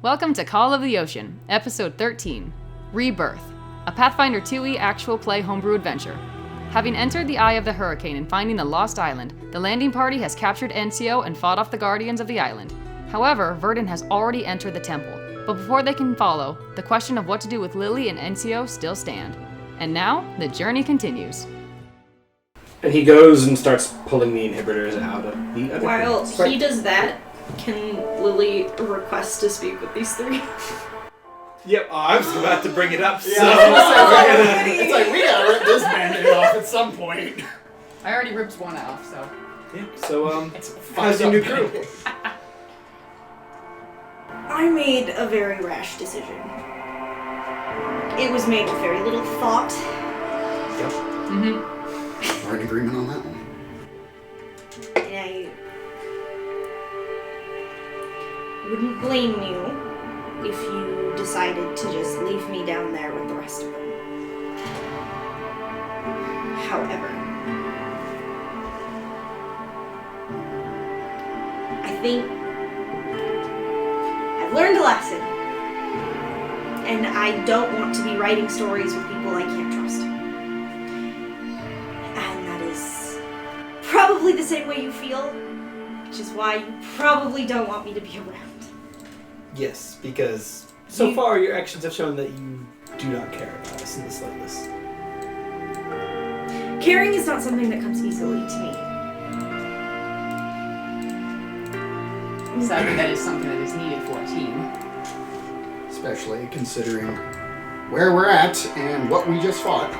Welcome to Call of the Ocean, Episode 13, Rebirth, a Pathfinder 2e actual play homebrew adventure. Having entered the eye of the hurricane and finding the lost island, the landing party has captured Ensio and fought off the guardians of the island. However, Virdan has already entered the temple, but before they can follow, the question of what to do with Lily and Ensio still stand. And now, the journey continues. And he goes and starts pulling the inhibitors out of the other While things. he does that, can Lily request to speak with these three? Yep, I was about to bring it up, so... It's like, we gotta rip this band-aid off at some point. I already ripped one off, so... Yeah, so, It's how's your new crew? I made a very rash decision. It was made with very little thought. Yep. Mm-hmm. We're in agreement on that one. And I wouldn't blame you if you decided to just leave me down there with the rest of them. However, I think I've learned a lesson. And I don't want to be writing stories with people I can't trust. And that is probably the same way you feel, which is why you probably don't want me to be around. Yes, because so far your actions have shown that you do not care about us in the slightest. Caring is not something that comes easily to me. Sadly, that is something that is needed for a team. Especially considering where we're at and what we just fought.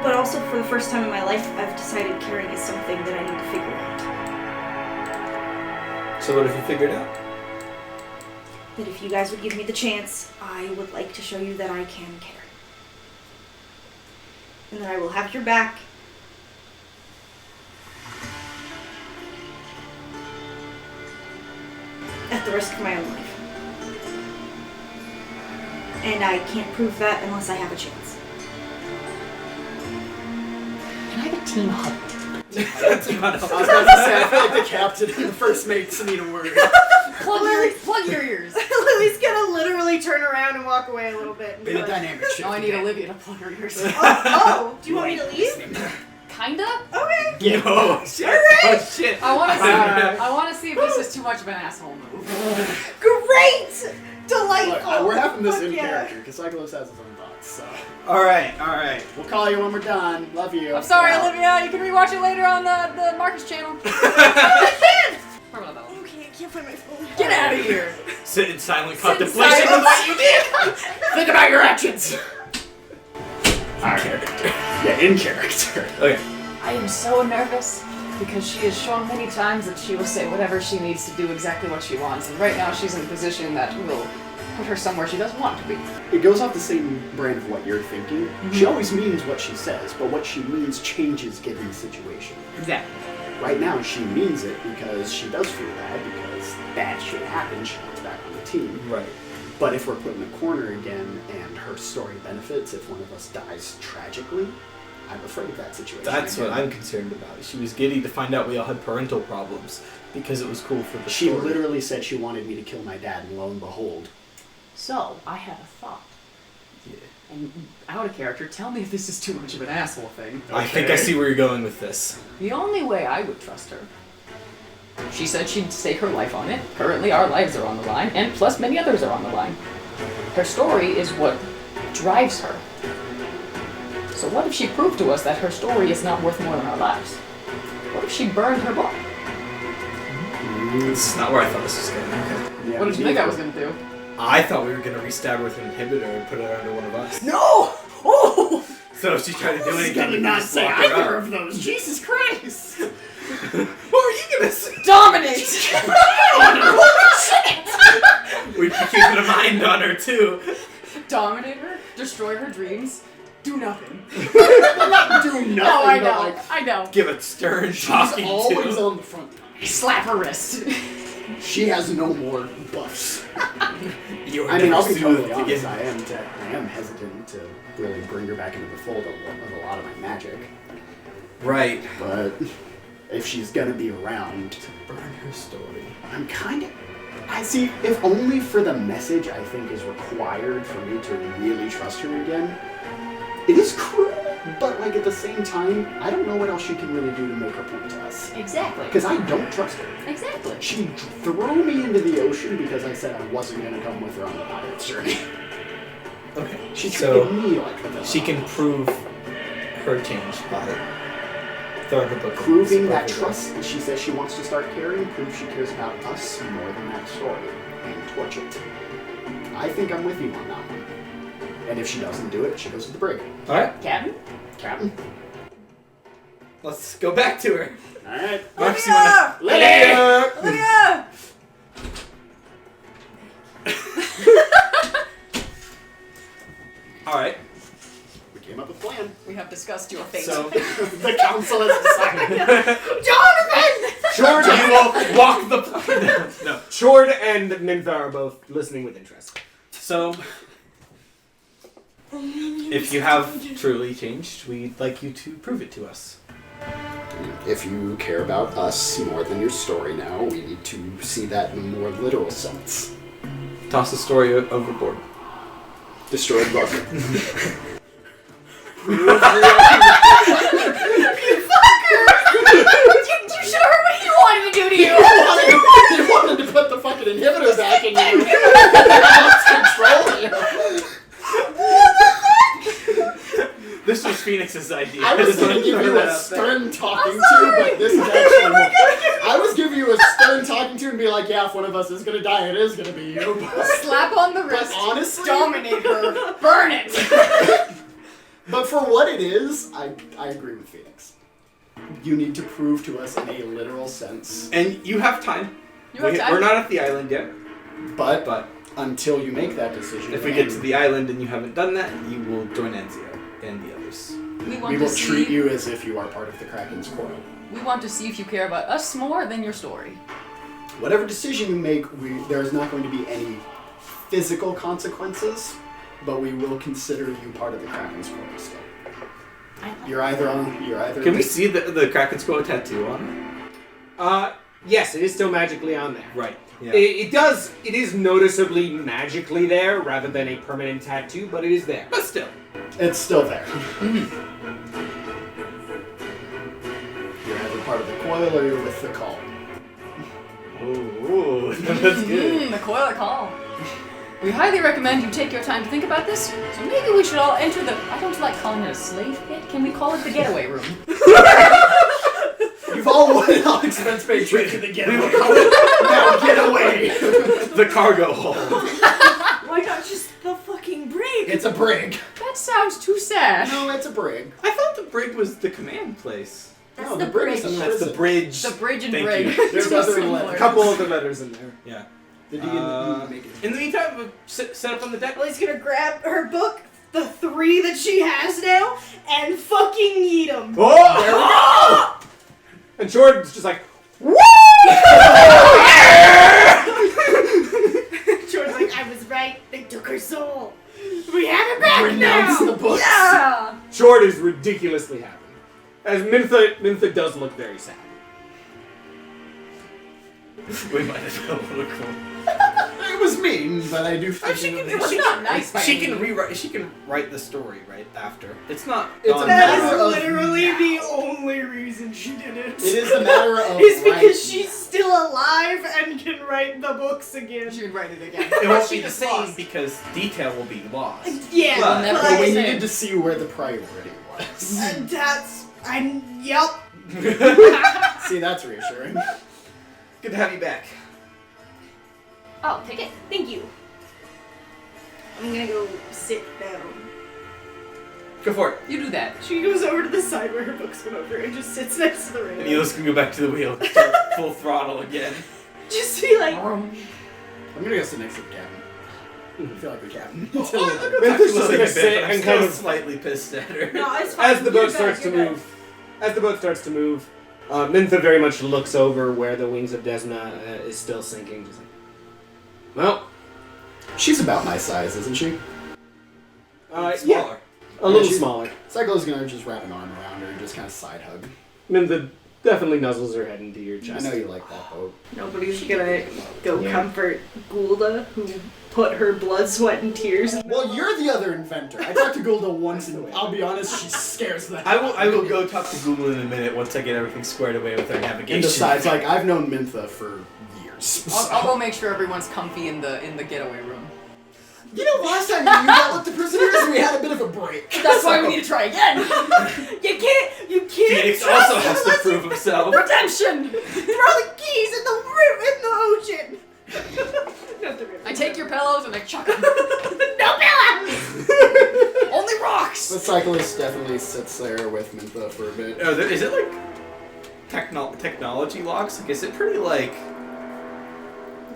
But also, for the first time in my life, I've decided caring is something that I need to figure out. So what have you figured out? That if you guys would give me the chance, I would like to show you that I can care. And that I will have your back. At the risk of my own life. And I can't prove that unless I have a chance. Can I have a team hug? I was about to say, I feel like the captain and the first mates need a word. Plug your ears. Lily's gonna literally turn around and walk away a little bit. And Be be a like, dynamic shift. No, I need Olivia to plug her ears. oh, do you want me to leave? Kinda? Okay. Yeah. Oh, shit. Alright. Oh, shit. I want to see if this is too much of an asshole move. Great! Look, Delightful! we're having this Fuck in yeah. character, because Cyclos has his own thoughts, so. Alright. We'll call you when we're done. Love you. I'm sorry, Wow. Olivia. You can rewatch it later on the Marcus channel. I can't! Okay, Okay, I can't find my phone. get out of here. Sit in silent Sit in contemplation silence. of what you did! Think about your actions! Our character. Yeah, in character. Okay. I am so nervous because she has shown many times that she will say whatever she needs to do exactly what she wants, and right now she's in a position that will put her somewhere she doesn't want to be. It goes off the same brand of what you're thinking. Mm-hmm. She always means what she says, but what she means changes given the situation. Exactly. Right now, she means it because she does feel bad, because bad shit happened, she wants back on the team. Right. But if we're put in a corner again, and her story benefits if one of us dies tragically, I'm afraid of that situation. That's again. what I'm concerned about. She was giddy to find out we all had parental problems because it was cool for the She story. literally said she wanted me to kill my dad, and lo and behold. So, I had a thought. Yeah. And out of character, tell me if this is too much of an asshole thing. I think I see where you're going with this. The only way I would trust her. She said she'd stake her life on it. Currently, our lives are on the line, and plus many others are on the line. Her story is what drives her. So what if she proved to us that her story is not worth more than our lives? What if she burned her book? This is not where I thought this was going. Okay. Yeah, What did you think I was going to do? I thought we were going to restab her with an inhibitor and put her under one of us. No! Oh! So if she tried to do anything, Gonna we not could just say lock her either up. of those. Jesus Christ! What are you going to say? Dominate! We'd be keeping a mind on her, too. Dominate her? Destroy her dreams? Do nothing. Not do nothing, Oh, I but know. like, I know. Give a stern she's talking always to. on the front line. Slap her wrist. She has no more buffs. You were I mean, never I'll be totally soothed honest. again. I am hesitant to really bring her back into the fold of a lot of my magic. Right. But if she's gonna be around, Burn her story. I'm kind of I see, if only for the message I think is required for me to really trust her again. It is cruel, but like at the same time, I don't know what else she can really do to make her point to us. Exactly. Because I don't trust her. Exactly. She threw me into the ocean because I said I wasn't going to come with her on the pirate's journey. Okay. She So treated me like the villain. she can prove her change by throwing her book. Proving that trust that she says she wants to start carrying proves she cares about us more than that story. And torch it. I think I'm with you on that one. And if she doesn't do it, she goes to the brig. Alright, Captain? Captain? let's go back to her. Alright. Marks, you wanna... Lydia! Alright, We came up with a plan. We have discussed your fate. so The council has decided. Shord, you will walk the plank. No. Shord and Mintha are both listening with interest. So, if you have truly changed, we'd like you to prove it to us. If you care about us more than your story now, we need to see that in a more literal sense. Toss the story overboard. Destroy the book. You should have heard what he wanted to do to you! You wanted to put the fucking inhibitor back in you. Let's control you. This was Phoenix's idea. I was going to give you a stern talking to, but this is actually more. I was giving you a stern talking to and be like, yeah, if one of us is going to die, it is going to be you. Slap on the But wrist. honestly, Dominate her. Burn it! but for what it is, I agree with Phoenix. You need to prove to us in a literal sense. And you have time. You have time? We're not at the island yet, But but until you make that decision, if we get to the island and you haven't done that, you will join Ensio and the others. We want we to will see. treat you as if you are part of the Kraken's coil. We want to see if you care about us more than your story. Whatever decision you make, there is not going to be any physical consequences, but we will consider you part of the Kraken's coil still. You're either. Can we see the Kraken Scroll tattoo on it? Yes, it is still magically on there. Right. Yeah. It is noticeably magically there rather than a permanent tattoo, but it is there. But still. It's still there. You're either part of the coil or you're with the call. Ooh, that's good. The coil call. We highly recommend you take your time to think about this, so maybe we should all enter the... I don't like calling it a slave pit. Can we call it the getaway room? You've all won an all-expense paid trip to the getaway. Now get away! The cargo hold. Why not just the fucking brig? It's a brig. That sounds too sad. No, it's a brig. I thought the brig was the command place. That's No, the the brig is bridge. a That's the prison. bridge. The bridge and Thank brig. you. There's Too other similar. letters. A couple of the letters in there. Yeah. The make it. In the meantime, we'll set up on the deck. Well, he's gonna grab her book, the 3 that she has now, and fucking eat them. Oh! There we go! And Jordan's just like, Jordan's like, I was right. They took her soul. We have it back Renounce now. the books. Yeah. Jord is ridiculously happy. As Mintha does look very sad. We might as well look cool. It was mean, but I do think She can, It's not nice by she any can means. rewrite. She can write the story right after. It's not. It's done a That matter is of literally now. the only reason she did it. It is a matter of It's because right. she's still alive and can write the books again. She would write it again. It won't She be the just same lost. because detail will be lost. Yeah, But- never But we Same. needed to see where the priority was. Yup. See, that's reassuring. Good to have you back. Oh, take it. Thank you. I'm gonna go sit down. Go for it. You do that. She goes over to the side where her books went over and just sits next to the And radio. Eos can go back to the wheel. Start full throttle again. Just be like, I'm gonna go sit next to the captain. I feel like the captain. Mintha's just gonna sit I'm and still kind of, slightly pissed at her. no, it's fine. as the boat You're starts to good, you're move, Mintha very much looks over where the wings of Desna is still sinking. Just like, well, She's about my size, isn't she? yeah, Smaller. a little she's- smaller. Cyclo's gonna just wrap an arm around her and just kind of side hug. Mintha definitely nuzzles her head into your I chest. know you like that boat. Nobody's gonna go Yeah. comfort Gulda, who put her blood, sweat, and tears in Well, you're the other inventor. I talked to Gulda once, and I'll be honest, she scares the hell I out of will me. go talk to Google in a minute once I get everything squared away with our navigation. And besides, like, I've known Mintha for years. I'll go make sure everyone's comfy in the getaway room. You know, last time you got with the prisoners, we had a bit of a break. That's why we need to try again. You can't Phoenix trust also him has to unless prove himself. Redemption! throw the keys in the ocean. Not the river. I take your pillows and I chuck them. No pillows. Only rocks! The cyclist definitely sits there with Mintha for a bit. Is it like technology locks? Like, is it pretty like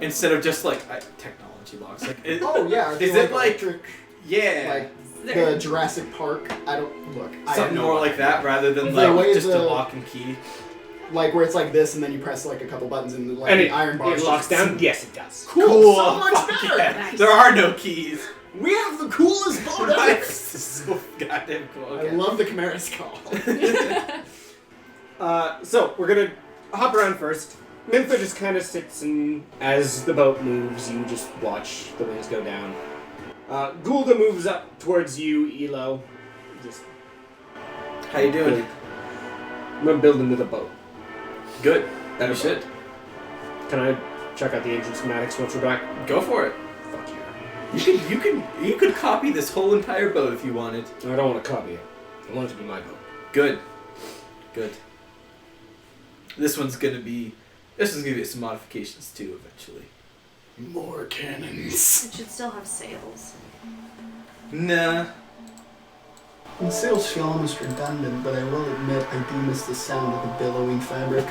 instead of just like technology locks? Like, Oh yeah, is it like electric, yeah, like There. the Jurassic Park? I don't look. I have something no more idea. like that rather than The way like just a the- lock and key? Like where it's like this, and then you press like a couple buttons, and like And the it, iron bar it locks down? Yes, it does. Cool, so much Fuck better. yeah. Nice. There are no keys. We have the coolest boat ever. This is so goddamn cool. I Okay. love the Chimera's call. So, we're gonna hop around first. Mintha just kind of sits and, as the boat moves, you just watch the wings go down. Gulda moves up towards you, Elo. Just How you doing? I'm gonna build into the boat. Good. That we should. Can I check out the engine schematics once we're back? Go for it. Fuck yeah. You could copy this whole entire boat if you wanted. I don't want to copy it. I want it to be my boat. Good. Good. This one's gonna get some modifications too eventually. More cannons. It should still have sails. Nah. The sails feel almost redundant, but I will admit I do miss the sound of the billowing fabric.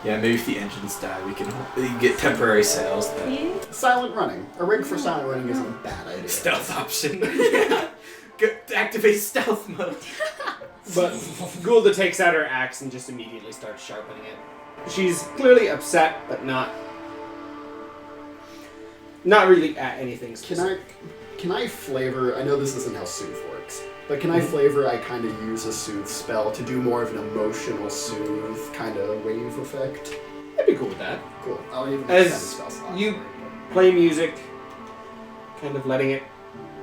Yeah, maybe if the engines die, we can get temporary sails. But Silent running. A rig for silent running isn't a bad idea. stealth option. Activate stealth mode. But Gulda takes out her axe and just immediately starts sharpening it. She's clearly upset, but not really at anything specific. Can I flavor? I know this isn't how soothe works, but can I flavor? I kind of use a soothe spell to do more of an emotional soothe kind of wave effect. I'd be cool with that. Cool. I'll even As extend the spell slot. you play music, kind of letting it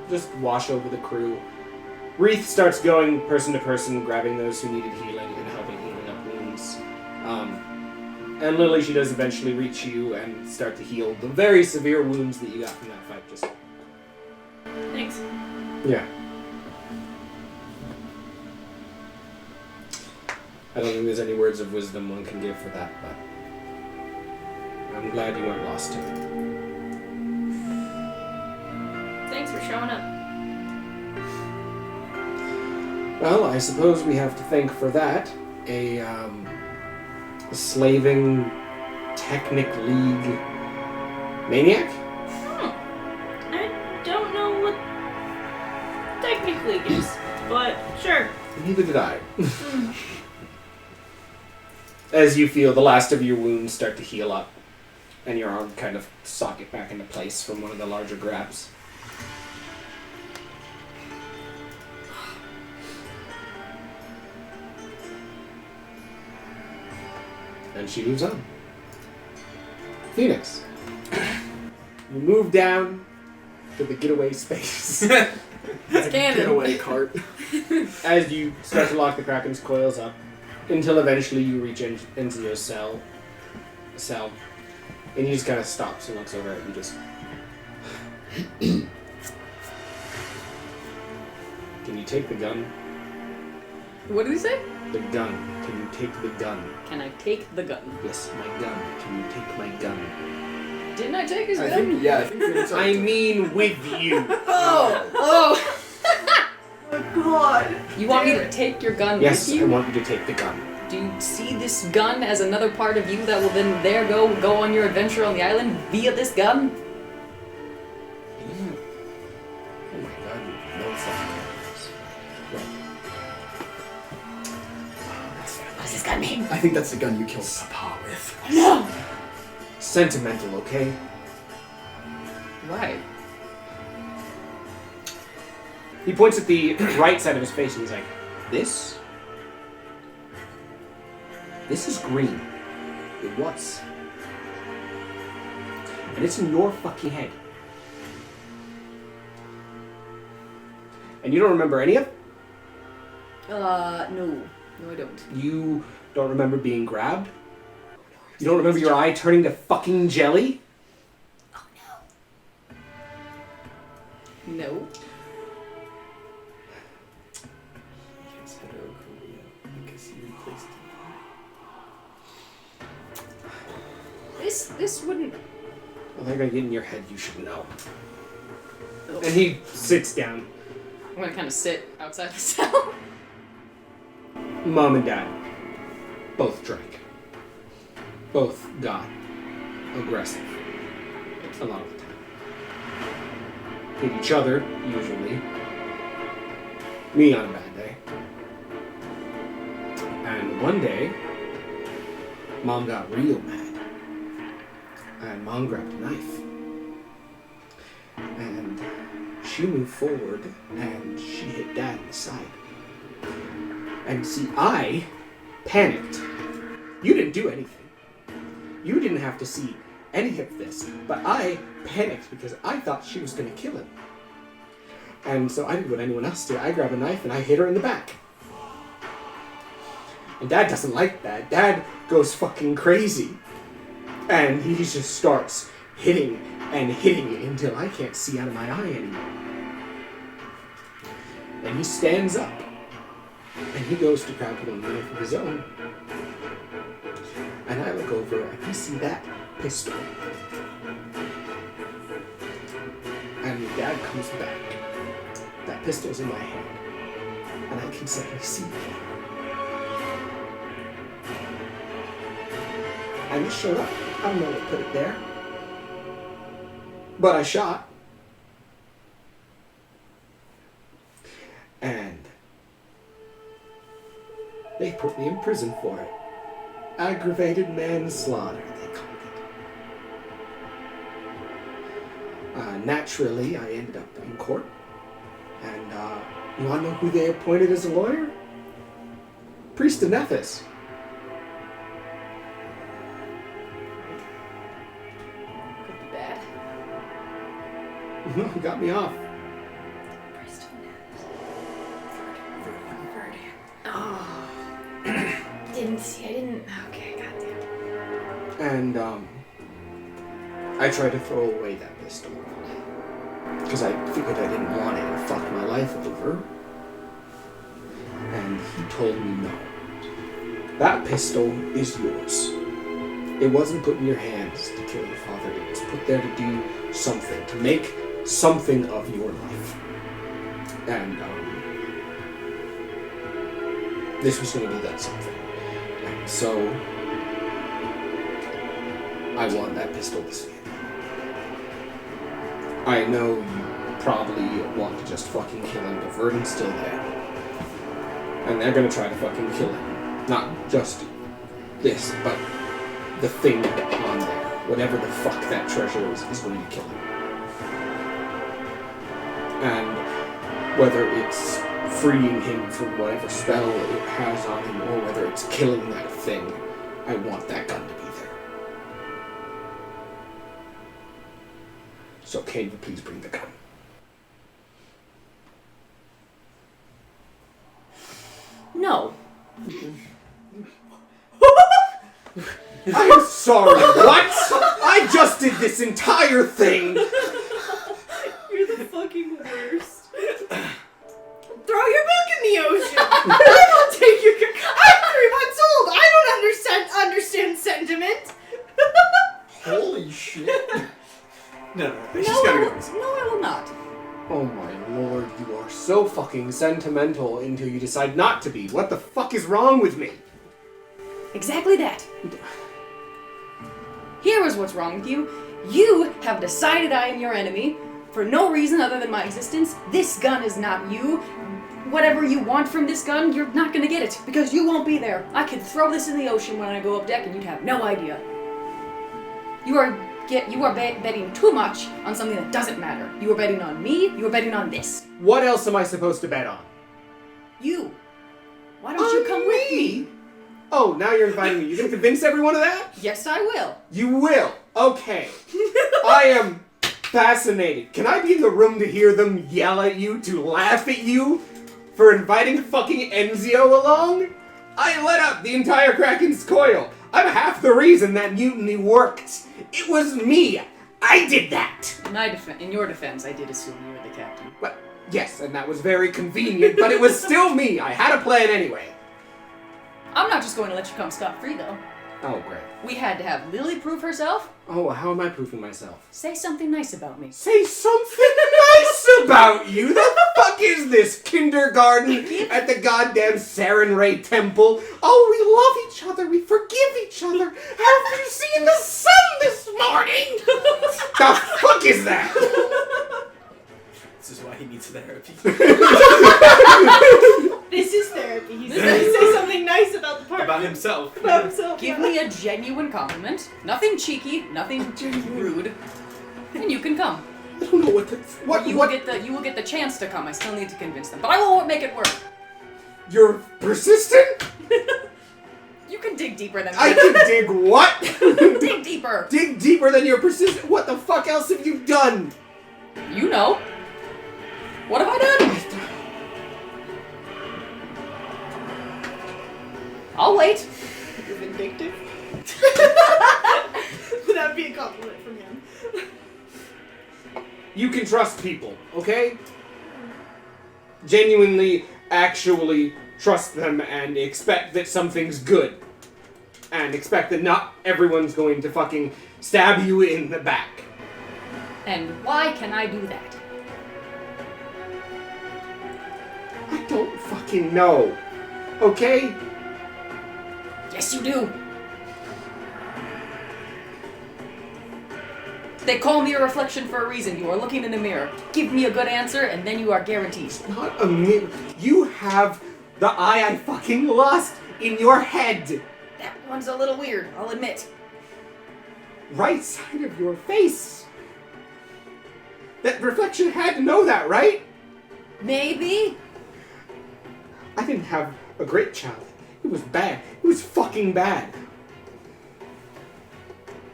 just wash over the crew. Wreath starts going person to person, grabbing those who needed healing and helping healing up wounds. And Lily, she does eventually reach you and start to heal the very severe wounds that you got from that fight. Just Thanks. yeah. I don't think there's any words of wisdom one can give for that, but I'm glad you weren't lost to it. Thanks for showing up. Well, I suppose we have to thank for that a slaving Technic League maniac. I don't know what technically is, but sure. Neither did I. As you feel the last of your wounds start to heal up, and your arm kind of socket back into place from one of the larger grabs. And she moves on. Phoenix. You move down to the getaway space. It's canon. Getaway cart. As you start to lock the Kraken's coils up, until eventually you reach Ensio's cell. And he just kind of stops and looks over at you just... Can you take the gun? What did he say? The gun. Can you take the gun? Can I take the gun? Yes, my gun. Can you take my gun? Didn't I take his I gun? think Phoenix I mean with you. Oh! Oh God. You want me to take your gun Yes, with I you? want you to take the gun. Do you see this gun as another part of you that will then go on your adventure on the island via this gun? Oh my god, you know something. What does this gun mean? I think that's the gun you killed Papa with. No! Sentimental, okay? Right. He points at the right side of his face and he's like, this? This is green. It was. And it's in your fucking head. And you don't remember any of it? No. No, I don't. You don't remember being grabbed? You don't remember your eye turning to fucking jelly? Oh, no. No. Yes, hetero Korea, because he replaced him. This wouldn't... Well, they're gonna get in your head, you should know. And he sits down. I'm gonna kind of sit outside the cell. Mom and Dad both drank. Both got aggressive. A lot of the time. Hit each other, usually. Me on a bad day. And one day, Mom got real mad. And Mom grabbed a knife. And she moved forward and she hit Dad in the side. And see, I panicked. You didn't do anything. You didn't have to see any of this, but I panicked because I thought she was going to kill him. And so I did what anyone else did. I grabbed a knife and I hit her in the back. And Dad doesn't like that. Dad goes fucking crazy. And he just starts hitting and hitting until I can't see out of my eye anymore. And he stands up. And he goes to grab one knife of his own. And I look over and I see that pistol. And when Dad comes back, that pistol's in my hand. And I can suddenly see it. I just showed up. I don't know what put it there. But I shot. And they put me in prison for it. Aggravated manslaughter, they called it. Naturally, I ended up in court. And, you wanna know who they appointed as a lawyer? Priest of Nephis. Could be bad. No, got me off. Virdan. Oh. Didn't see. I didn't. Okay, goddamn. And, I tried to throw away that pistol. Because I figured I didn't want it and fuck my life over. And he told me no. That pistol is yours. It wasn't put in your hands to kill your father. It was put there to do something. To make something of your life. And, this was going to be that something. And so, I want that pistol to stand. I know you probably want to just fucking kill him, but Virdan's still there. And they're going to try to fucking kill him. Not just this, but the thing on there. Whatever the fuck that treasure is going to kill him. And whether it's freeing him from whatever spell it has on him, or whether it's killing that thing, I want that gun to be there. So can you please bring the gun? No. I'm sorry, what? I just did this entire thing! You're the fucking worst. Throw your book in the ocean. I will take your. I'm 3 months old. I don't understand sentiment. Holy shit. No, she's gotta go. No, I will not. Oh my lord, you are so fucking sentimental until you decide not to be. What the fuck is wrong with me? Exactly that. Here is what's wrong with you. You have decided I am your enemy for no reason other than my existence. This gun is not you. Whatever you want from this gun, you're not gonna get it because you won't be there. I could throw this in the ocean when I go up deck and you'd have no idea. You are betting too much on something that doesn't matter. You are betting on me. You are betting on this. What else am I supposed to bet on? You. Why don't you come with me? Oh, now you're inviting me. You gonna convince everyone of that? Yes, I will. You will. Okay. I am fascinated. Can I be in the room to hear them yell at you, to laugh at you for inviting fucking Ensio along? I lit up the entire Kraken's coil. I'm half the reason that mutiny worked. It was me. I did that. In your defense, I did assume you were the captain. But yes, and that was very convenient, but it was still me. I had a plan anyway. I'm not just going to let you come scot-free, though. Oh, great. We had to have Lily prove herself. Oh, how am I proving myself? Say something nice about me. Say something nice about you. The fuck is this? Kindergarten at the goddamn Saren Ray Temple? Oh, we love each other. We forgive each other. Have you seen the sun this morning? The fuck is that? This is why he needs therapy. This is therapy. He's going to say something nice about the party. About himself. About himself. Give me a genuine compliment. Nothing cheeky, nothing rude. And you can come. I don't know what to... You will get the chance to come. I still need to convince them. But I will make it work. You're persistent? You can dig deeper than me. I can dig what? Dig deeper. Dig deeper than you're persistent? What the fuck else have you done? You know. What have I done? I'll wait. You're vindictive. That would be a compliment from him. You can trust people, okay? Genuinely, actually trust them and expect that something's good. And expect that not everyone's going to fucking stab you in the back. And why can I do that? I don't fucking know. Okay? Yes, you do. They call me a reflection for a reason. You are looking in the mirror. Give me a good answer, and then you are guaranteed. Not a mirror. You have the eye I fucking lost in your head. That one's a little weird, I'll admit. Right side of your face. That reflection had to know that, right? Maybe. I didn't have a great childhood. It was bad. It was fucking bad.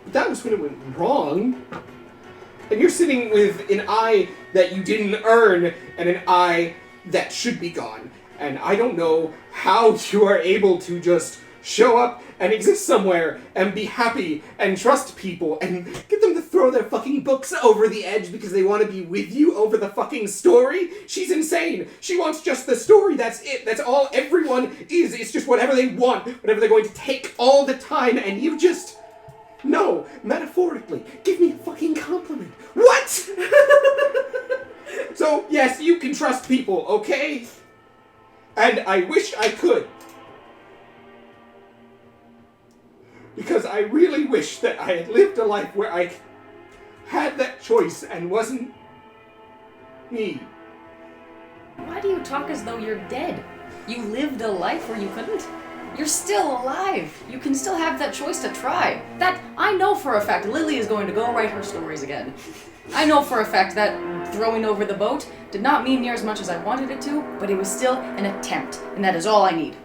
But that was when it went wrong. And you're sitting with an eye that you didn't earn and an eye that should be gone. And I don't know how you are able to just show up and exist somewhere and be happy and trust people and get them to throw their fucking books over the edge because they want to be with you over the fucking story. She's insane. She wants just the story. That's it. That's all everyone is. It's just whatever they want, whatever they're going to take all the time, and you just... No, metaphorically, give me a fucking compliment. What? So, yes, you can trust people, okay? And I wish I could. Because I really wish that I had lived a life where I had that choice and wasn't me. Why do you talk as though you're dead? You lived a life where you couldn't? You're still alive. You can still have that choice to try. That, I know for a fact Lily is going to go write her stories again. I know for a fact that throwing over the boat did not mean near as much as I wanted it to, but it was still an attempt, and that is all I need.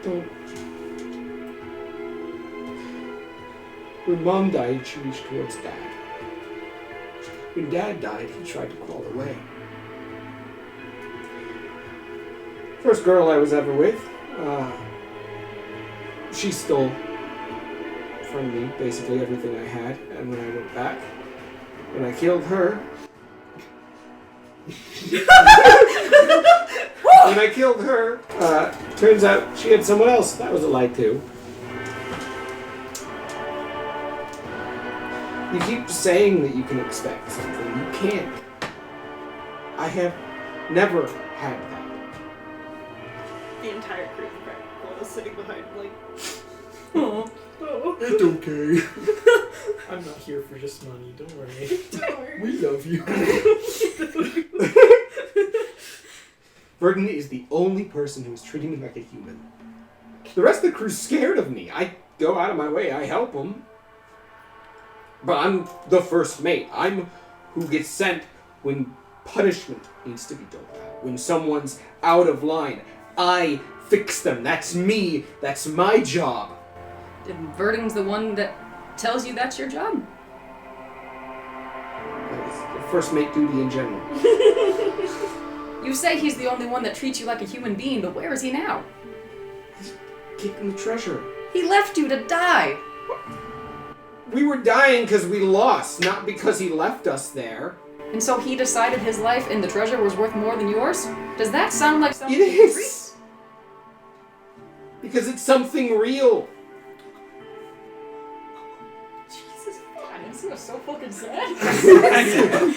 Don't. When Mom died, she reached towards Dad. When Dad died, he tried to crawl away. First girl I was ever with, she stole from me basically everything I had, and when I went back, when I killed her... When I killed her, turns out she had someone else. That was a lie too. You keep saying that you can expect something. You can't. I have never had that. The entire crew of Kraken was sitting behind, like, oh. It's okay. I'm not here for just money, don't worry. Don't worry. We love you. Virdan is the only person who is treating me like a human. The rest of the crew's scared of me. I go out of my way, I help them. But I'm the first mate. I'm who gets sent when punishment needs to be doled out. When someone's out of line. I fix them. That's me. That's my job. Virdan's the one that tells you that's your job. It's first mate duty in general. You say he's the only one that treats you like a human being, but where is he now? Keeping the treasure. He left you to die. We were dying because we lost, not because he left us there. And so he decided his life and the treasure was worth more than yours? Does that sound like something? It is. Because it's something real. Jesus, God, Ensio so fucking sad.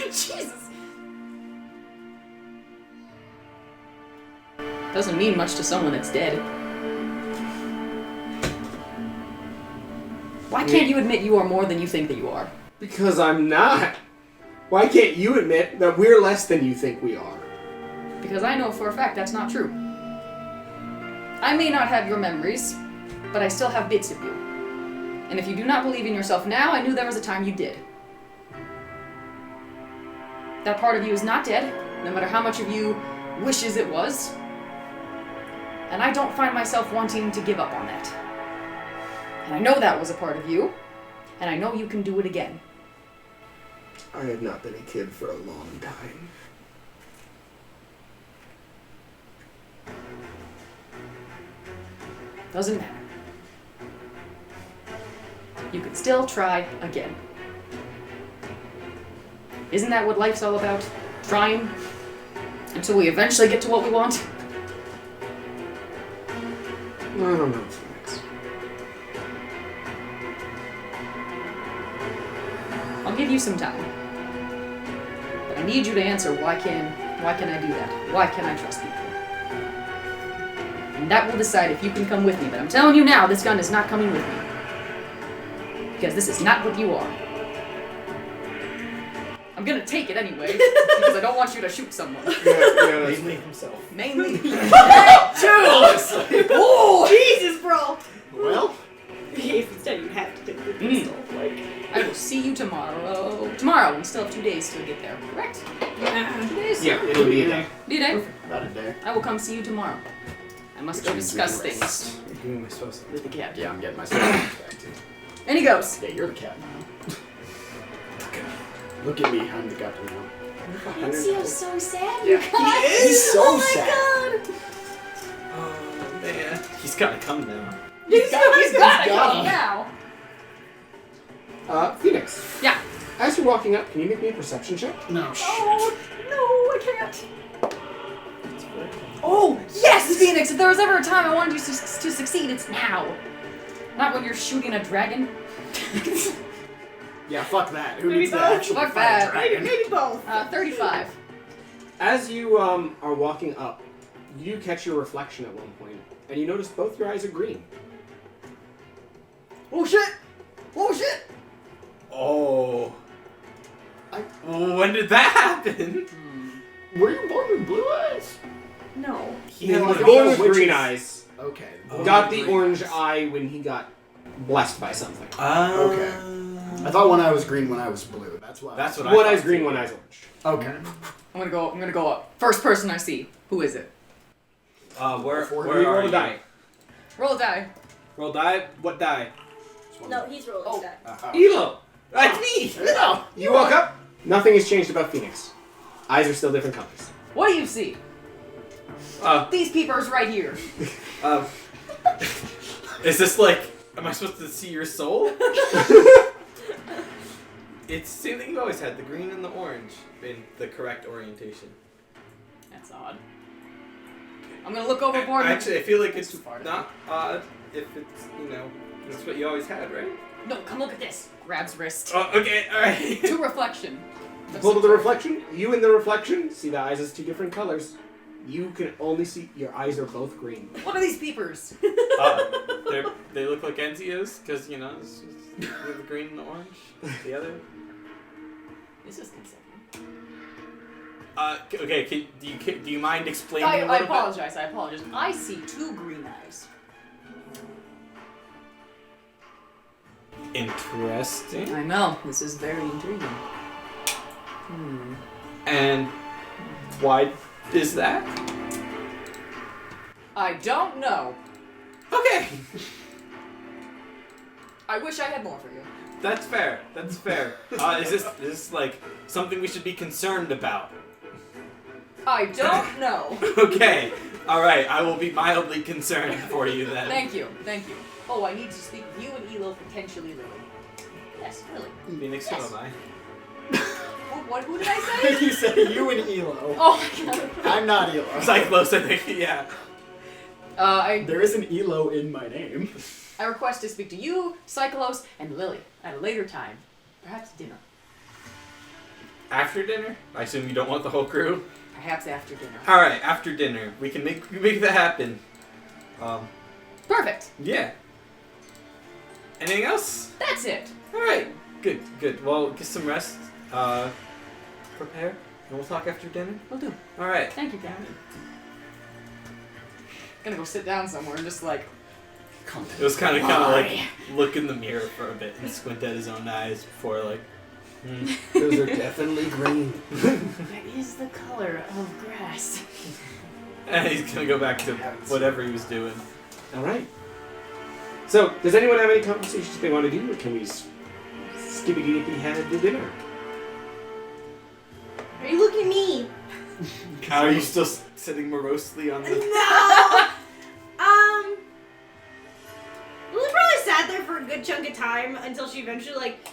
Jesus. Doesn't mean much to someone that's dead. Why can't you admit you are more than you think that you are? Because I'm not. Why can't you admit that we're less than you think we are? Because I know for a fact that's not true. I may not have your memories, but I still have bits of you. And if you do not believe in yourself now, I knew there was a time you did. That part of you is not dead, no matter how much of you wishes it was. And I don't find myself wanting to give up on that. And I know that was a part of you, and I know you can do it again. I have not been a kid for a long time. Doesn't matter. You can still try again. Isn't that what life's all about? Trying? Until we eventually get to what we want? I don't know, Phoenix. I'll give you some time. But I need you to answer why can I do that? Why can I trust people? And that will decide if you can come with me. But I'm telling you now, this gun is not coming with me. Because this is not what you are. I'm gonna take it anyway, because I don't want you to shoot someone. Yeah, Mainly himself. Mainly. Honestly. Oh, Jesus, bro! Well, If instead you have to take the pistol, like... I will see you tomorrow. Tomorrow, we still have 2 days till we get there, correct? 2 days? yeah, it'll be a day. Be a day? about a day. I will come see you tomorrow. I must go Which means discuss we can rest. things Who am I supposed to? with the cat. Yeah, I'm getting myself back too. And he goes. Yeah, you're the cat now. Look at me, I'm the captain now. Ensio's so sad, Yeah, you guys! He's so oh sad. my god! Oh man, he's gotta come now. He's gotta gone. come now. Phoenix. Yeah. As you're walking up, can you make me a perception check? No, Oh, no, I can't. Oh, yes, Phoenix! If there was ever a time I wanted you to succeed, it's now. Not when you're shooting a dragon. Yeah, fuck that. Who Maybe needs to both. actually Fuck fight a that. dragon? Maybe both. 35. As you are walking up, you catch your reflection at one point, and you notice both your eyes are green. Oh, shit! Oh, shit! Oh. When did that happen? Were you born with blue eyes? No. He He had was like born with which green is- eyes. Okay. Oh. Got the green orange eyes. eye when he got blessed by something. Okay. I thought one eye was green, one eye was blue. That's why. That's what I One thought eye's green, too. one eye's orange. Okay. I'm gonna go up. First person I see. Who is it? Where We roll are a you? die. Roll a die. Roll die? What die? No, he's rolling Oh. that. Elo! That's me! No. You woke up, nothing has changed about Phoenix. Eyes are still different colors. What do you see? Uh, These peepers right here. Is this like, am I supposed to see your soul? It's same thing you always had, the green and the orange in the correct orientation. That's odd. I'm gonna look overboard. Actually, I feel like That's it's too far. not odd if it's, that's what you always had, right? No, come look at this. Grabs wrist. Oh, okay, alright. To reflection. Pull to the reflection. You in the reflection see the eyes as two different colors. You can only see your eyes are both green. What are these peepers? They look like Ensio's, because, it's just the green and the orange. The other. This is concerning. Okay, do you mind explaining I a little apologize. I see 2 green eyes. bit? Interesting. I know. This is very intriguing. And why is that? I don't know. Okay. I wish I had more for you. That's fair. That's fair. Is this like something we should be concerned about? I don't know. Okay. All right. I will be mildly concerned for you then. Thank you. Oh, I need to speak with you and Elo, potentially Lily. Yes, Lily. Phoenix, Yes. who am I? Who did I say? You said you and Elo. Oh my god. I'm not Elo. Cyclos, I think. Yeah. There is an Elo in my name. I request to speak to you, Cyclos, and Lily at a later time. Perhaps dinner. After dinner? I assume you don't want the whole crew? Perhaps after dinner. All right. After dinner, we can make that happen. Perfect. Yeah. Anything else? That's it. All right. Good. Well, get some rest. Prepare, and we'll talk after dinner. Will do. All right. Thank you, Captain. Gonna go sit down somewhere and just like. It was kind of like look in the mirror for a bit and squint at his own eyes before like. Those are definitely green. That is the color of grass. And he's gonna go back to whatever he was doing. All right. So, does anyone have any conversations they want to do, or can we skippy-dippy-head to dinner? Are you looking at me? Are you still sitting morosely on the? No! Lily probably sat there for a good chunk of time until she eventually, like,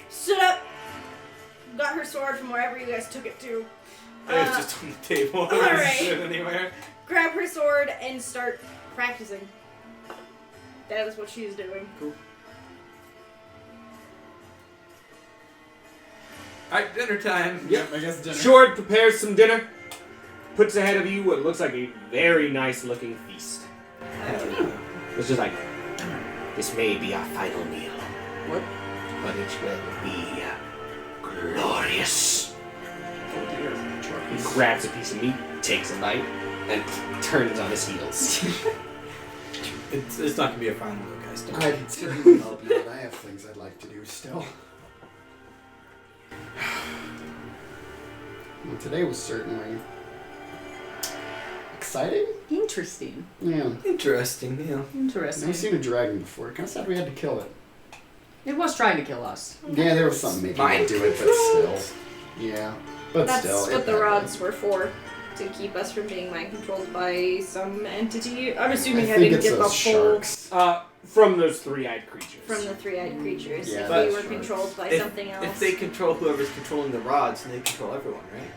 stood up, got her sword from wherever you guys took it to. It was just on the table. It Alright. wasn't sitting anywhere. Grab her sword and start practicing. That is what she is doing. Cool. Alright, dinner time. Yep, I guess dinner. Short prepares some dinner, puts ahead of you what looks like a very nice-looking feast. It's just like, this may be our final meal. What? But it will be glorious. He grabs a piece of meat, takes a bite, and turns on his heels. It's not gonna be a final meal, guys. Don't I can certainly help you, but I have things I'd like to do still. Well, today was certainly exciting. Interesting. Yeah. Interesting, yeah. I've Interesting. never seen a dragon before. Kind of sad we had to kill it. It was trying to kill us. Yeah, there was something making Mind it do it, but still. Yeah. But That's still. what the rods were for. To keep us from being mind controlled by some entity. I'm assuming I didn't get the full sharks. From those three-eyed creatures. from the three-eyed creatures. Yeah, If that's we were right. controlled by If- something else. If they control whoever's controlling the rods, then they control everyone, right?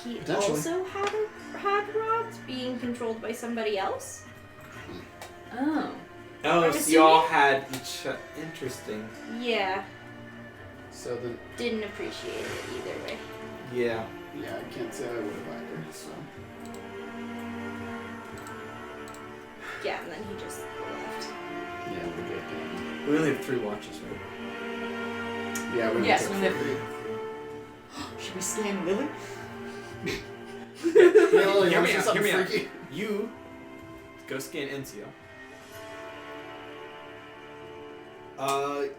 He Potentially. also had rods being controlled by somebody else. Oh. Oh, I'm so y'all assuming- had each interesting. Yeah, So then, didn't appreciate it either way. Yeah. yeah, I can't say I would have either. So. Yeah, and then he just left. Yeah, we're good. We only have 3 watches, right? Yeah, we Yes, took we have three. Should we scan Lily? Really, Hear me want out, something hear me out. freaky? You go scan Ensio.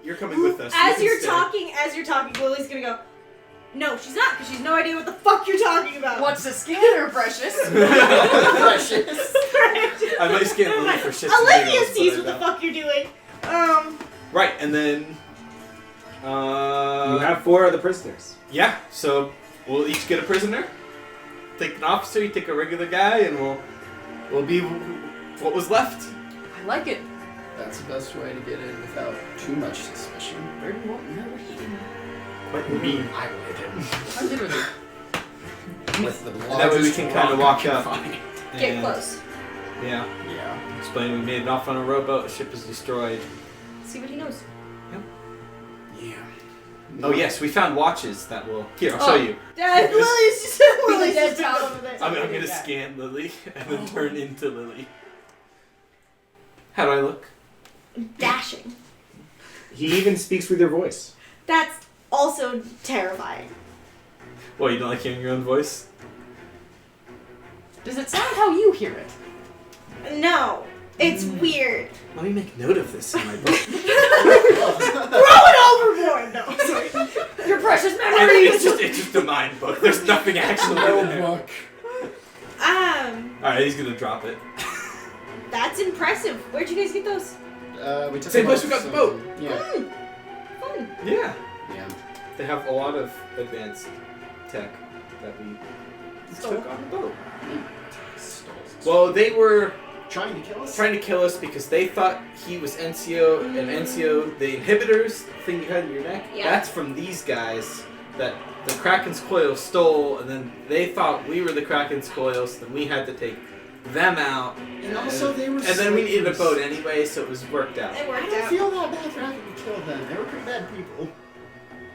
You're coming with us. As You you're can stay. talking, Lily's gonna go. No, she's not, because she's no idea what the fuck you're talking about. What's a scanner, precious? Precious. I might scan Lily for shit. Olivia sees what the fuck you're doing. Right, and then. You have 4 other prisoners. Yeah, so we'll each get a prisoner. Take an officer, you take a regular guy, and we'll be what was left. I like it. That's the best way to get in without too much suspicion. Virdan won't know what he did. What you mean? I would him. I literally. With the And that way we can kind of walk up. Get and- close. Yeah. Yeah. Explain we made it off on a rowboat, the ship is destroyed. See what he knows. Yeah. Oh yes, we found watches that will... Here, I'll show you. Dad, Lily's just Lily's dead just top. over there. I'm gonna scan Lily and then turn into Lily. How do I look? Dashing. He even speaks with your voice. That's also terrifying. Well, you don't like hearing your own voice? Does it sound how you hear it? No, it's weird. Let me make note of this in my book. Throw it overboard. No, sorry. Your precious memories! It's just a mind book. There's nothing actually in there. book. Alright, he's gonna drop it. That's impressive. Where'd you guys get those? We took Same them place we off got the boat. Yeah. Fun. Yeah. Yeah. They have a lot of advanced tech that we took on the boat. Well, they were Trying to kill us? trying to kill us because they thought he was Ensio, and Ensio, the inhibitors thing you had in your neck, Yeah. that's from these guys that the Kraken's Coils stole, and then they thought we were the Kraken's Coils, then we had to take them out. And also they were And then we needed a slavers. boat anyway, so it was worked out. It I worked don't out. feel that bad for having to kill them. They were pretty bad people.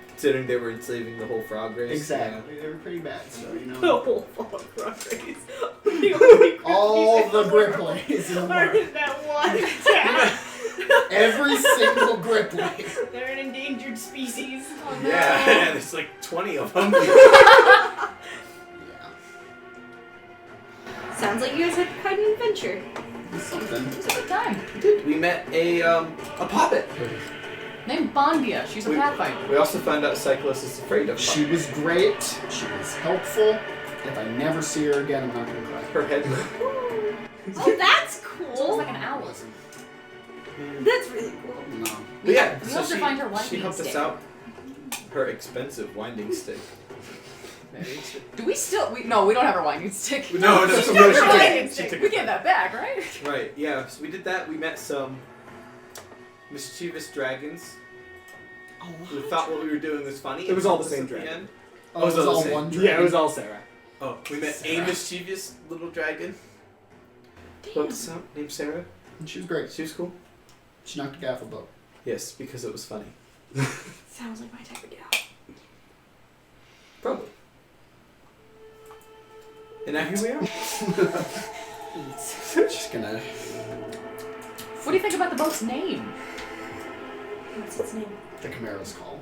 Considering they were enslaving the whole frog race. Exactly. They were pretty bad, so you The know. whole frog race. The only All the world Grippleys in the are world. in that one town. Every single Gripply. They're an endangered species. Oh, no. Yeah, there's like 20 of them. Yeah. Sounds like you guys had quite an adventure. Something. It was a good time. We met a puppet. Named Bondia. She's a Pathfinder. We also found out Cyclist is afraid of She was great. She was helpful. If I never see her again, I'm not gonna cry. her head. Oh, that's It cool. was like an owl. Wasn't. That's really cool. No. But yeah, We so helped her find her she winding helped stick. us out. Her expensive winding stick. Do we still? No, we don't have our winding stick. No, She's no, got her she winding took stick. it. We get that back, right? Right, yeah. So we did that. We met some mischievous dragons who thought what we were doing was funny. It was and all the helped us same at the dragon. end. Oh, it was so the all same. one Yeah, it dragon? was all Sarah. Oh, we met Sarah. a mischievous little dragon. Hooked us up, named Sarah. And she was great. She was cool. She knocked a guy off a boat. Yes, because it was funny. Sounds like my type of gal. Probably. And now here we are. Just gonna. What do you think about the boat's name? What's its name? The Chimera's call.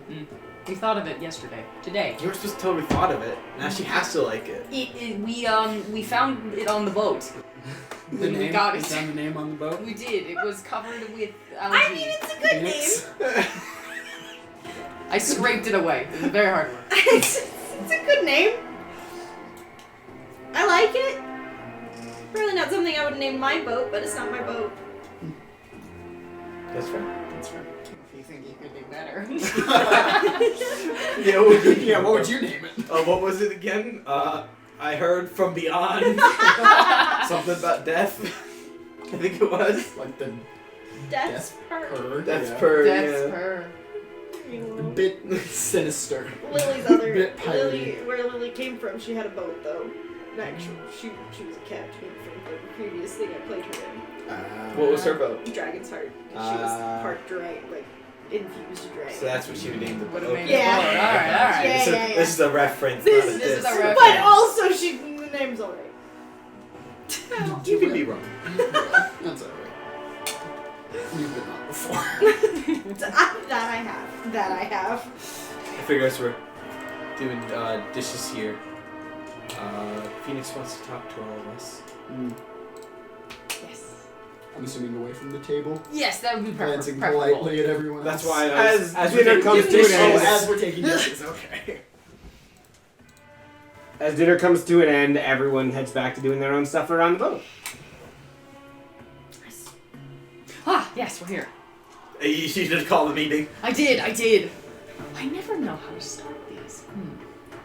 We thought of it yesterday. Today. You were supposed to tell her we thought of it. Now she has to like it. We found it on the boat. The We name? got You it. found the name on the boat? We did. It was covered with algae. I mean, it's a good Phoenix? name. I scraped it away. It was very hard work. It's a good name. I like it. Really not something I would name my boat, but it's not my boat. That's right. That's right. If you think you could do better. Yeah, what would you name it? What was it again? I heard from beyond. Something about death. I think it was. Like the That's her. her. That's yeah. per. That's yeah. her. A bit sinister. Lily's other Bit Lily, piratey. where Lily came from, she had a boat though. And actually, she was a captain from the previous thing I played her What was her boat? in. Dragon's Heart. 'Cause she was part dragon, like infused dragon. So that's what she would name the Would have boat. made Yeah. it forward. Alright, alright. Yeah, So yeah, yeah. This is a reference. This not a is a diss. reference. But also, the name's alright. You can be wrong. That's alright. You've been on before. That I have. I figure as we're doing dishes here, Phoenix wants to talk to all of us. Yes. I'm assuming away from the table. Yes, that would be Glancing preferable. politely at everyone That's else. why As we're dinner taking comes to dishes- an end. Oh, as we're taking dishes, okay. As dinner comes to an end, everyone heads back to doing their own stuff around the boat. Ah, yes, we're here. You should call the meeting. I did. I never know how to start these.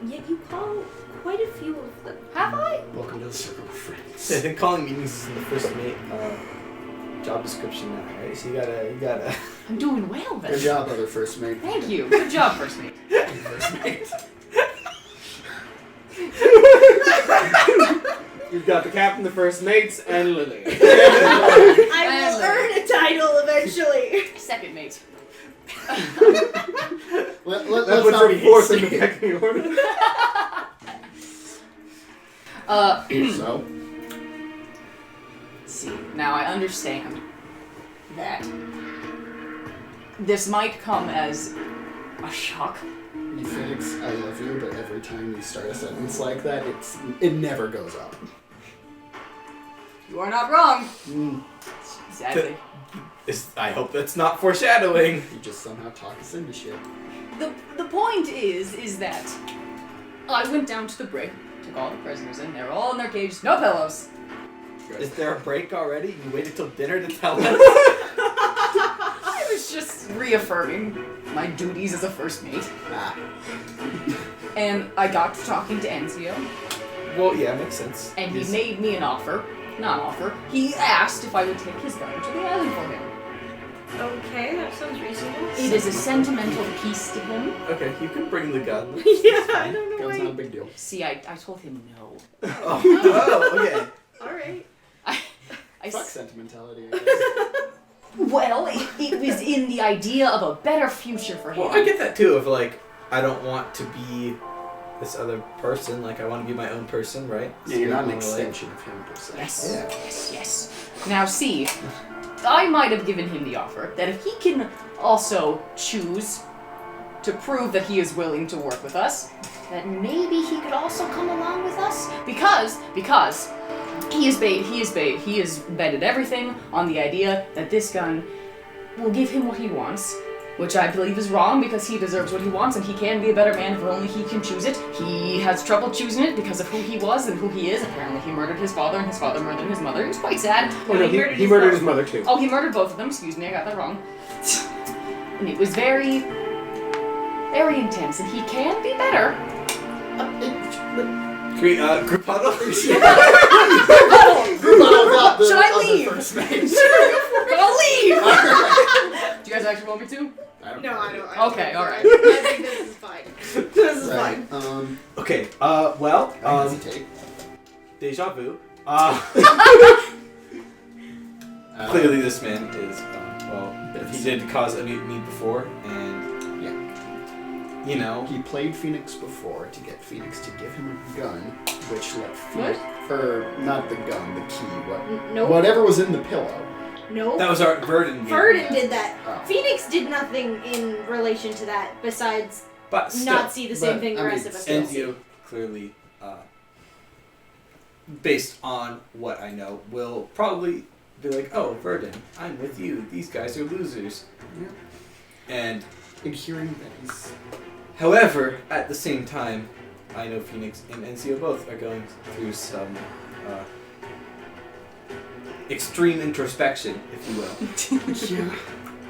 Yet you call quite a few of them. Have I? Welcome to the circle of friends. I think calling meetings is in the first job description now, right? So you gotta. I'm doing well then. Good job, other first mate. Thank you. Good job, first mate. First mate. You've got the captain, the first mates, and Lily. I will earn a title eventually. Second mate. Let's That puts not her be fourth in the hasty. pecking order. So, See, now I understand that this might come as a shock. Phoenix, I love you, but every time you start a sentence like that, it never goes up. You are not wrong. Mm. Sadly. I hope that's not foreshadowing. You just somehow talk us into shit. The point is that I went down to the brig, took all the prisoners in, they were all in their cages, no pillows. Is there a break already? You waited till dinner to tell us? I was just reaffirming my duties as a first mate. And I got to talking to Ensio, Well, yeah, makes sense. and he made me an offer. Not offer. He asked if I would take his gun to the island for him. Okay, that sounds reasonable. It is a sentimental piece to him. Okay, you can bring the gun. Yeah, I don't know Gun's why. not a big deal. See, I told him no. Oh, okay. Alright. I Fuck s- sentimentality, I guess. well, it was in the idea of a better future for him. Well, I get that too, of like, I don't want to be this other person, like I want to be my own person, right? Yeah, you're not an So, like, extension of him, per se. Yes, Yeah. yes. Now see, I might have given him the offer that if he can also choose to prove that he is willing to work with us, that maybe he could also come along with us, because he has betted everything on the idea that this gun will give him what he wants, which I believe is wrong because he deserves what he wants and he can be a better man if only he can choose it. He has trouble choosing it because of who he was and who he is. Apparently he murdered his father and his father murdered his mother. It was quite sad. Oh no, he murdered his mother too. Oh, he murdered both of them. Excuse me, I got that wrong. And it was very, very intense, and he can be better. Group huddle? Should I leave? First mate. But I'll leave! Do you guys actually want me to? No, I don't. Okay, alright. I think this is fine. This is fine. Okay, well, I hesitate. deja vu. Clearly this man is, he did cause a mutiny before, and, you know. He played Phoenix before to get Phoenix to give him a gun, which let What? not the gun, the key, Nope. whatever was in the pillow. Nope. That was our Virdan. Virdan did that. Oh. Phoenix did nothing in relation to that besides But still, not see the same thing the I rest mean, of us will see. Ensio clearly, based on what I know, will probably be like, oh, Virdan, I'm with you. These guys are losers. Yeah. And, And hearing that he's... however, at the same time, I know Phoenix and Ensio both are going through some extreme introspection, if you will. Yeah.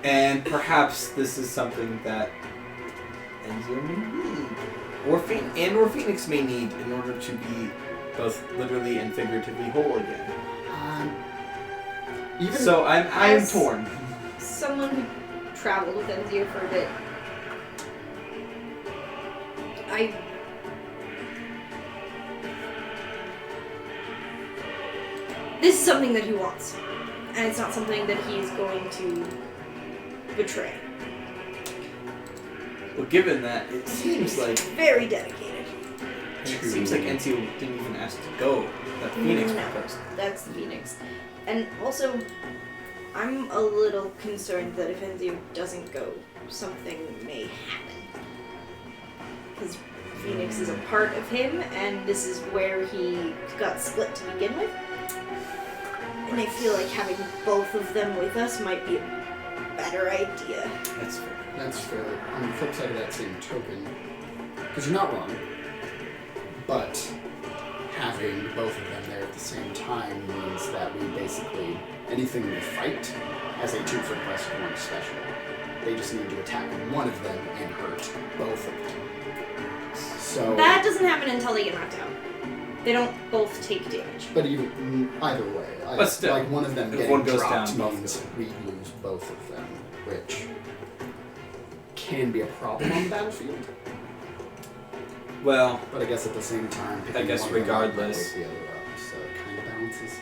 And perhaps this is something that Ensio may need, or Phoenix may need in order to be both literally and figuratively whole again. Even So I'm As- torn. Someone who traveled with Enzio for a bit. This is something that he wants. And it's not something that he's going to betray. Well, given that, it seems like Very Ensio didn't even ask to go. That Phoenix No. proposed. That's the Phoenix. And also, I'm a little concerned that if Enzio doesn't go, something may happen. Because Phoenix is a part of him, and this is where he got split to begin with. And I feel like having both of them with us might be a better idea. That's fair. That's fair. On the flip side of that same token, because you're not wrong, but having both of them there at the same time means that we basically, anything we fight has a 2 for quest 1 special. They just need to attack one of them and hurt both of them. So, That doesn't happen until they get knocked out. They don't both take damage. but either way, But still, like one of them if getting one goes dropped down, both means go. we lose both of them, which can be a problem on the battlefield. Well, But I guess at the same time, picking guess one of them up regardless. might wake the other up, so it kind of balances.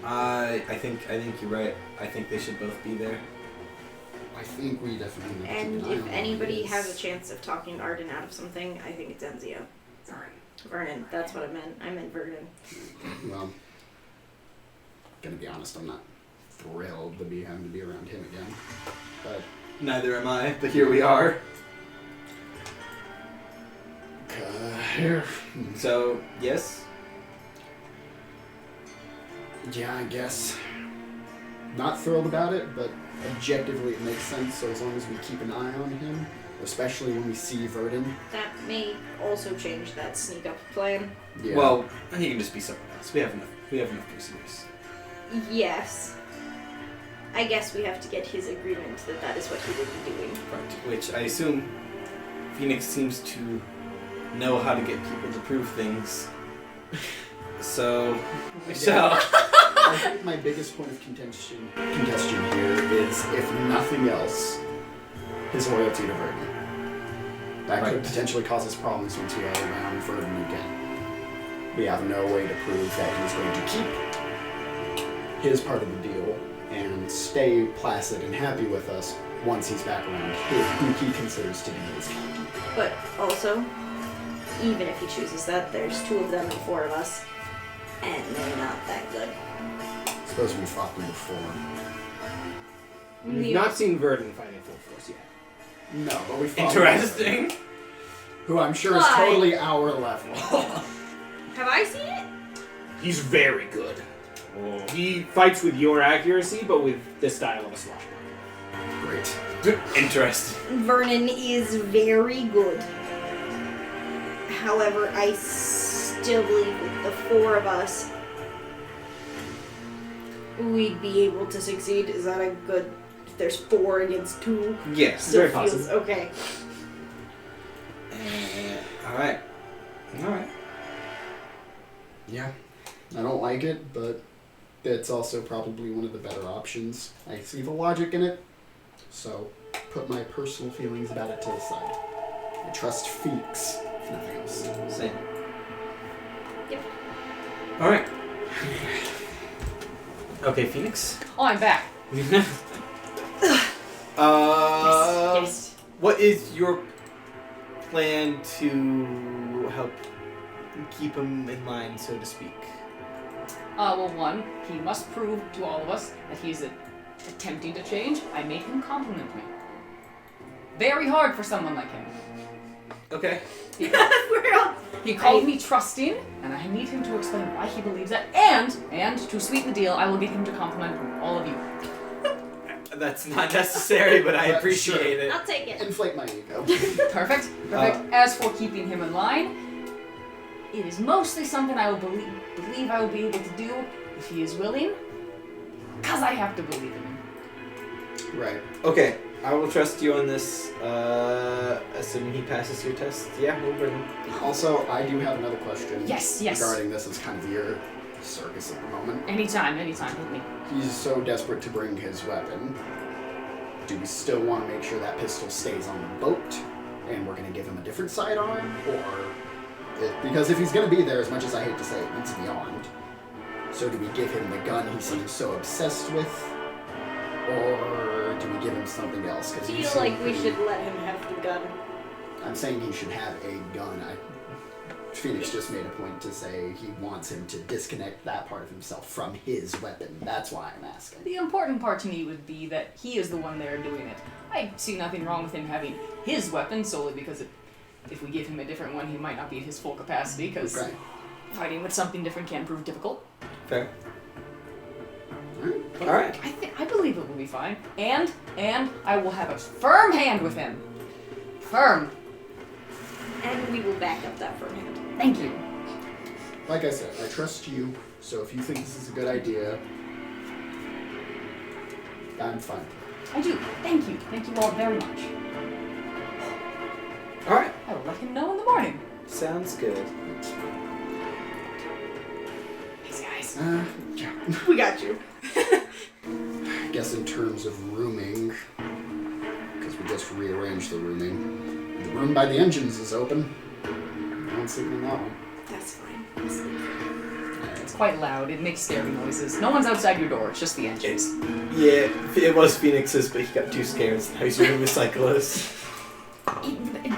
I think you're right. I think they should both be there. I think we definitely need to And keep an eye if on anybody this. has a chance of talking Arden out of something, I think it's Enzio. Vernon, that's what I meant. I meant Virdan. Well, gonna be honest, I'm not thrilled to be having to be around him again. But Neither am I, but here we are. here, So, yes? yeah, I guess not thrilled about it, but objectively it makes sense. So as long as we keep an eye on him, especially when we see Virdan. That may also change that sneak up plan. Yeah. Well, he can just be someone else. We have enough prisoners. Yes. I guess we have to get his agreement that that is what he would be doing. Right. Which I assume Phoenix seems to know how to get people to prove things. So, I think my biggest point of contention here is, if nothing else, his loyalty to Virdan. That could potentially cause us problems once we are around Virdan again. We have no way to prove that he's going to keep his part of the deal and stay placid and happy with us once he's back around who he considers to be his king. But also, even if he chooses that, there's 2 of them and 4 of us, and they're not that good. Suppose we fought them before. We've not seen Virdan fighting full force yet. No, but we fought interesting. who I'm sure is Why? totally our level. Have I seen it? He's very good. He fights with your accuracy, but with the style of a swashbuckler. Great. Interesting. Vernon is very good. However, I still believe with the 4 of us, we'd be able to succeed. Is that a good... If there's 4 against 2? Yes. Still very feels... possible. Okay. Alright. Yeah. I don't like it, but it's also probably one of the better options. I see the logic in it, so put my personal feelings about it to the side. I trust Phoenix, if nothing else. Same. Yep. Alright. Okay, Phoenix. Oh, I'm back. Yes. What is your plan to help keep him in line, so to speak? Well, 1, he must prove to all of us that he's attempting to change. I make him compliment me. Very hard for someone like him. Okay. He called me trusting, and I need him to explain why he believes that. And to sweeten the deal, I will get him to compliment all of you. That's not necessary, but I appreciate it. I'll take it. Inflate my ego. Perfect. As for keeping him in line, it is mostly something I will believe I will be able to do if he is willing, because I have to believe in him. Right. Okay, I will trust you on this, assuming he passes your test. Yeah, we'll bring him. Also, I do have another question. Yes. Regarding this as kind of your circus at the moment. Anytime, hit me. He's so desperate to bring his weapon. Do we still want to make sure that pistol stays on the boat, and we're going to give him a different sidearm, or... Because if he's going to be there, as much as I hate to say it, it's beyond. So do we give him the gun he seems so obsessed with? Or do we give him something else? I feel like we should let him have the gun. I'm saying he should have a gun. Phoenix just made a point to say he wants him to disconnect that part of himself from his weapon. That's why I'm asking. The important part to me would be that he is the one there doing it. I see nothing wrong with him having his weapon solely because if we give him a different one, he might not be at his full capacity, because fighting with something different can prove difficult. Fair. Alright. I believe it will be fine. And I will have a firm hand with him. Firm. And we will back up that firm hand. Thank you. Like I said, I trust you, so if you think this is a good idea, I'm fine. I do. Thank you. Thank you all very much. Alright. I will let him know in the morning. Sounds good. Thanks, guys. Yeah. We got you. I guess in terms of rooming, because we just rearranged the rooming, the room by the engines is open. No one's sleeping in that one. That's fine. It's quite loud. It makes scary noises. No one's outside your door. It's just the engines. Yeah, it was Phoenix's, but he got too scared. Now he's doing the cyclist.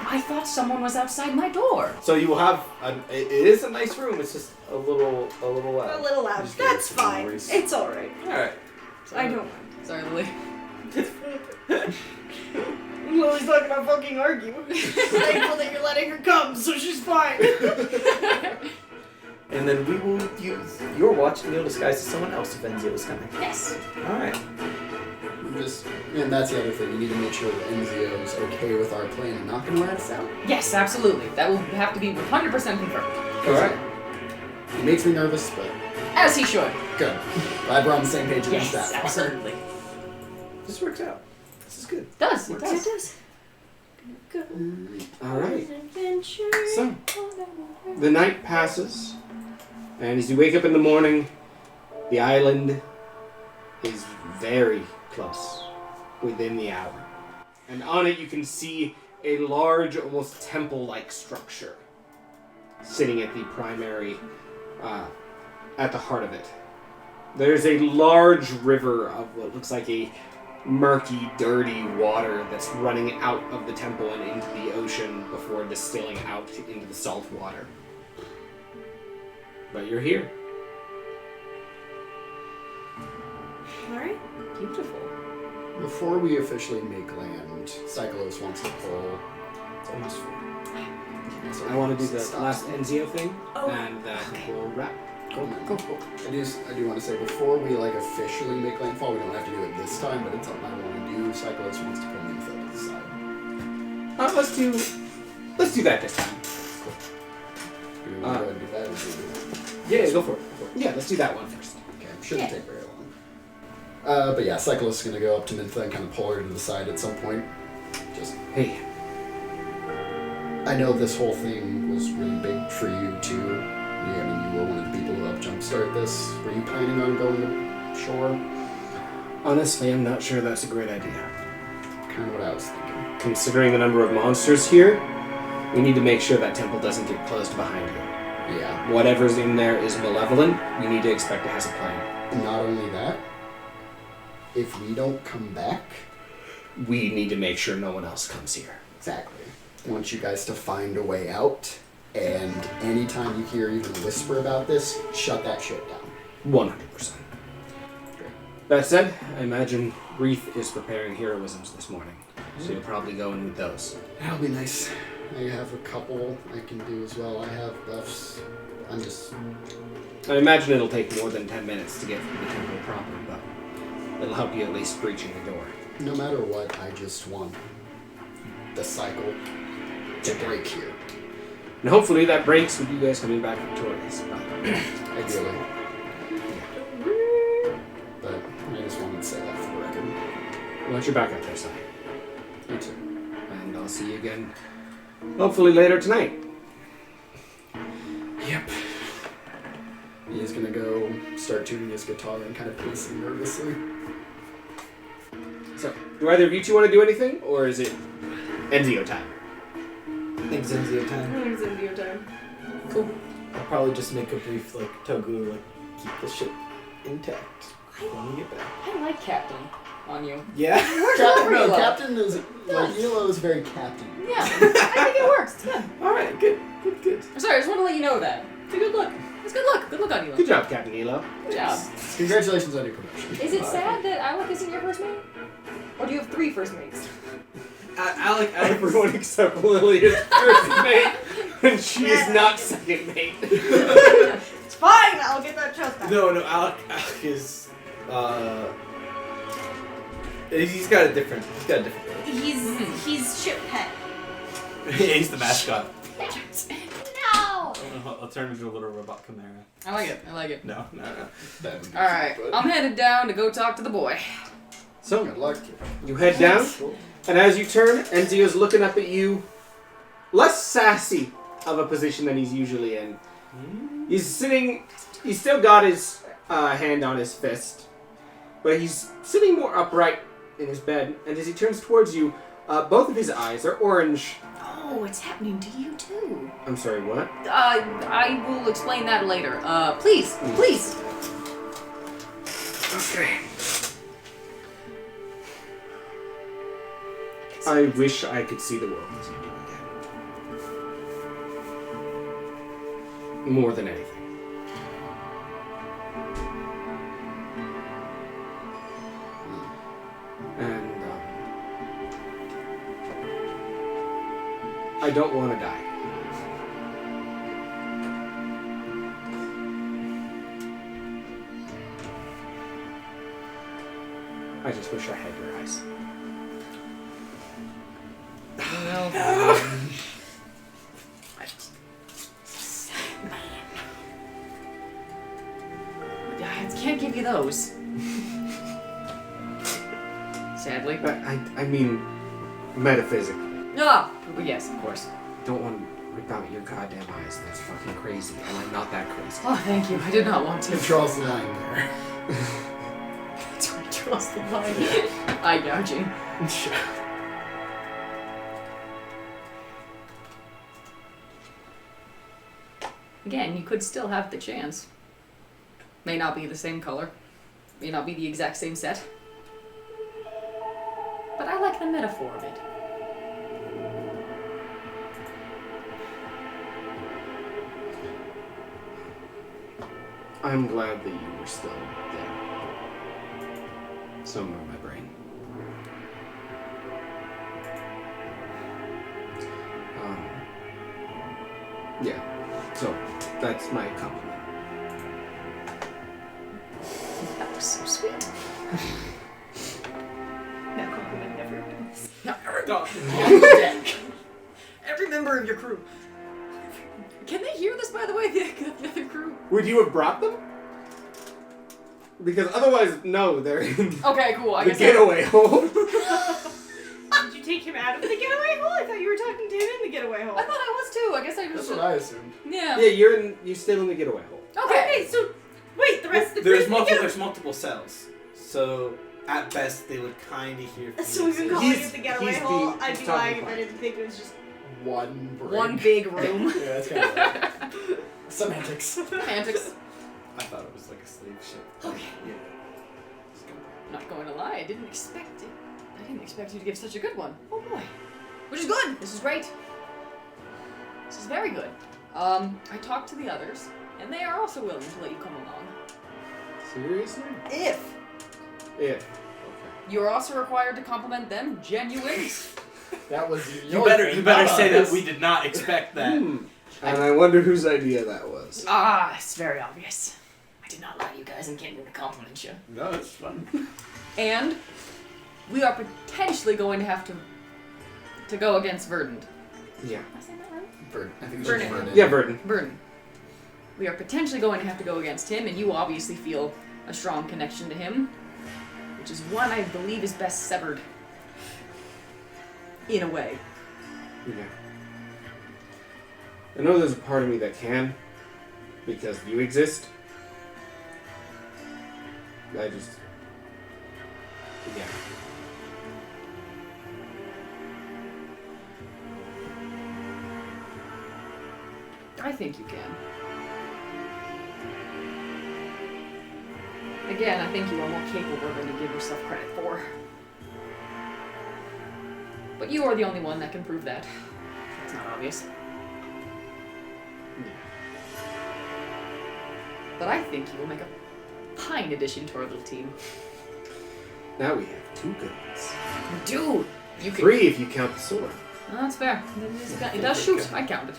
I thought someone was outside my door. So you will have it is a nice room. It's just a little loud. A little loud. Just That's give it some fine. noise. It's alright. All right. I don't mind. Sorry, Lily. Lily's not gonna fucking argue. She's thankful that you're letting her come, so she's fine. And then we will use your watch to be able to disguise as someone else if Enzio is coming. Yes. All right. nervous, and that's the other thing. You need to make sure that Enzio's okay with our plan and not going to rat us out. Yes, absolutely. That will have to be 100% confirmed. All right. He makes me nervous, but As he should. good. Glad we're on the same page as Yes, that. absolutely. This works out. This is good. It does. It It does. does. Go All right. on adventure. So, the night passes, and as you wake up in the morning, the island is very close, within the hour. And on it you can see a large, almost temple-like structure sitting at the primary, at the heart of it. There's a large river of what looks like a murky, dirty water that's running out of the temple and into the ocean before distilling out into the salt water. But you're here. Alright. Beautiful. Before we officially make land, Cyclos wants to pull. It's almost full. I want to do the Stop. last Enzio thing, Oh, and then I think we'll wrap. Go. I do want to say, before we officially make landfall, we don't have to do it this time, but it's something I want to do. Cyclos wants to pull Nympho to the side. Let's do that this time. Do we want to go ahead and do that? Or do we Yeah, go for it. Yeah, let's do that one first. Okay, shouldn't take very long. But yeah, Cyclos is going to go up to Nympho and kind of pull her to the side at some point. Just, Hey, I know this whole thing was really big for you too. Yeah, I mean, you were one of the people who helped jumpstart this. Were you planning on going to shore? honestly, I'm not sure that's a great idea. Kind of what I was thinking. Considering the number of monsters here, we need to make sure that temple doesn't get closed behind you. Yeah. Whatever's in there is malevolent. You need to expect it has a plan. Not only that, if we don't come back, We need to make sure no one else comes here. exactly. I want you guys to find a way out, and anytime you hear even a whisper about this, shut that shit down. 100%. That said, I imagine Wreath is preparing heroisms this morning, so you'll probably go in with those. That'll be nice. I have a couple I can do as well. I have buffs. I'm just... I imagine it'll take more than 10 minutes to get from the temple proper, but it'll help you at least breaching the door. No matter what, I just want the cycle to break here. And hopefully that breaks with you guys coming back victorious. Ideally. But I just wanted to say that for the record. Watch your back up there, Si. You too. And I'll see you again, hopefully later tonight. Yep. He's gonna go start tuning his guitar and kind of pacing nervously. So, do either of you two want to do anything, or is it Enzio time? I think it's Enzio I time. think it's Enzio time. Cool. I'll probably just make a brief, Togu, keep the shit intact when we get back. I like Captain on you. Yeah? Captain, no, Real. Captain is Elo is very captain. Yeah, I think it works. It's good. Alright, good. I'm sorry, I just want to let you know that. It's a good look. It's good look. Good look on you. Good job, Captain Elo. Good job. Congratulations on your promotion. Is it sad that Alec isn't your first mate? Or do you have 3 first mates? Alec, Everyone except Lily is first mate, and she is not second mate. It's fine, I'll get that trust back. No, Alec is, he's got a different He's ship pet. he's the mascot. No! I'll turn into a little robot Chimera. I like it. No. Alright, I'm headed down to go talk to the boy. So, Good luck. you head down, and as you turn, Enzio's looking up at you, less sassy of a position than he's usually in. He's still got his hand on his fist, but he's sitting more upright in his bed, and as he turns towards you, both of his eyes are orange. Oh, it's happening to you too. I'm sorry, what? I will explain that later. Please. Okay. I wish I could see the world as you do again. More than anything. And I don't want to die. I just wish I had your eyes. I can't give you those. Sadly. I mean, metaphysically. Ah, but yes, of course. Don't want to rip out your goddamn eyes. That's fucking crazy. And I'm not that crazy. Oh, thank you. I did not want to. It draws the line there. That's where it draws the line. Eye gouging. Again, you could still have the chance. May not be the same color. May not be the exact same set. But I like the metaphor of it. I'm glad that you were still there. Somewhere in my brain. Yeah. So, that's my compliment. That was so sweet. That compliment never ends. Every member of your crew. Can they hear this, by the way, the other crew? Would you have brought them? Because otherwise, no, they're in Okay, cool. I the guess getaway hole. Did you take him out of the getaway hole? I thought you were talking to him in the getaway hole. I thought I was too. I guess I That's just. what I assumed. Yeah. Yeah, you're still in the getaway hole. Okay, so wait, the rest of the There's crew's in the there's multiple cells, so at best they would kind of hear. So we've been Phoenix's- calling He's- it the getaway he's hole. the- I'd he's be talking lying if I fine. didn't think it was just One break. One big room. Yeah, that's kind of right. Semantics. Semantics. I thought it was like a slave ship. Okay. Yeah. Not going to lie, I didn't expect it. I didn't expect you to give such a good one. Oh boy. Which is good. This is great. This is very good. I talked to the others, and they are also willing to let you come along. Seriously? If If. you are also required to compliment them, genuine. That was You better say that we did not expect that. And I wonder whose idea that was. Ah, it's very obvious. I did not lie to you guys and came here to compliment you. No, it's fun. And we are potentially going to have to go against Virdan. Yeah. Am I saying that right? I think Vernon. it's Vernon. Yeah, Virdan. Virdan. We are potentially going to have to go against him, and you obviously feel a strong connection to him, which is one I believe is best severed. In a way. Yeah. I know there's a part of me that can, because you exist. I just... Yeah. I think you can. Again, I think you are more capable than you give yourself credit for. But you are the only one that can prove that. That's not obvious. But I think you will make a fine addition to our little team. Now we have 2 guns. Dude! You can... 3 if you count the sword. Oh, that's fair. It does shoot. I counted.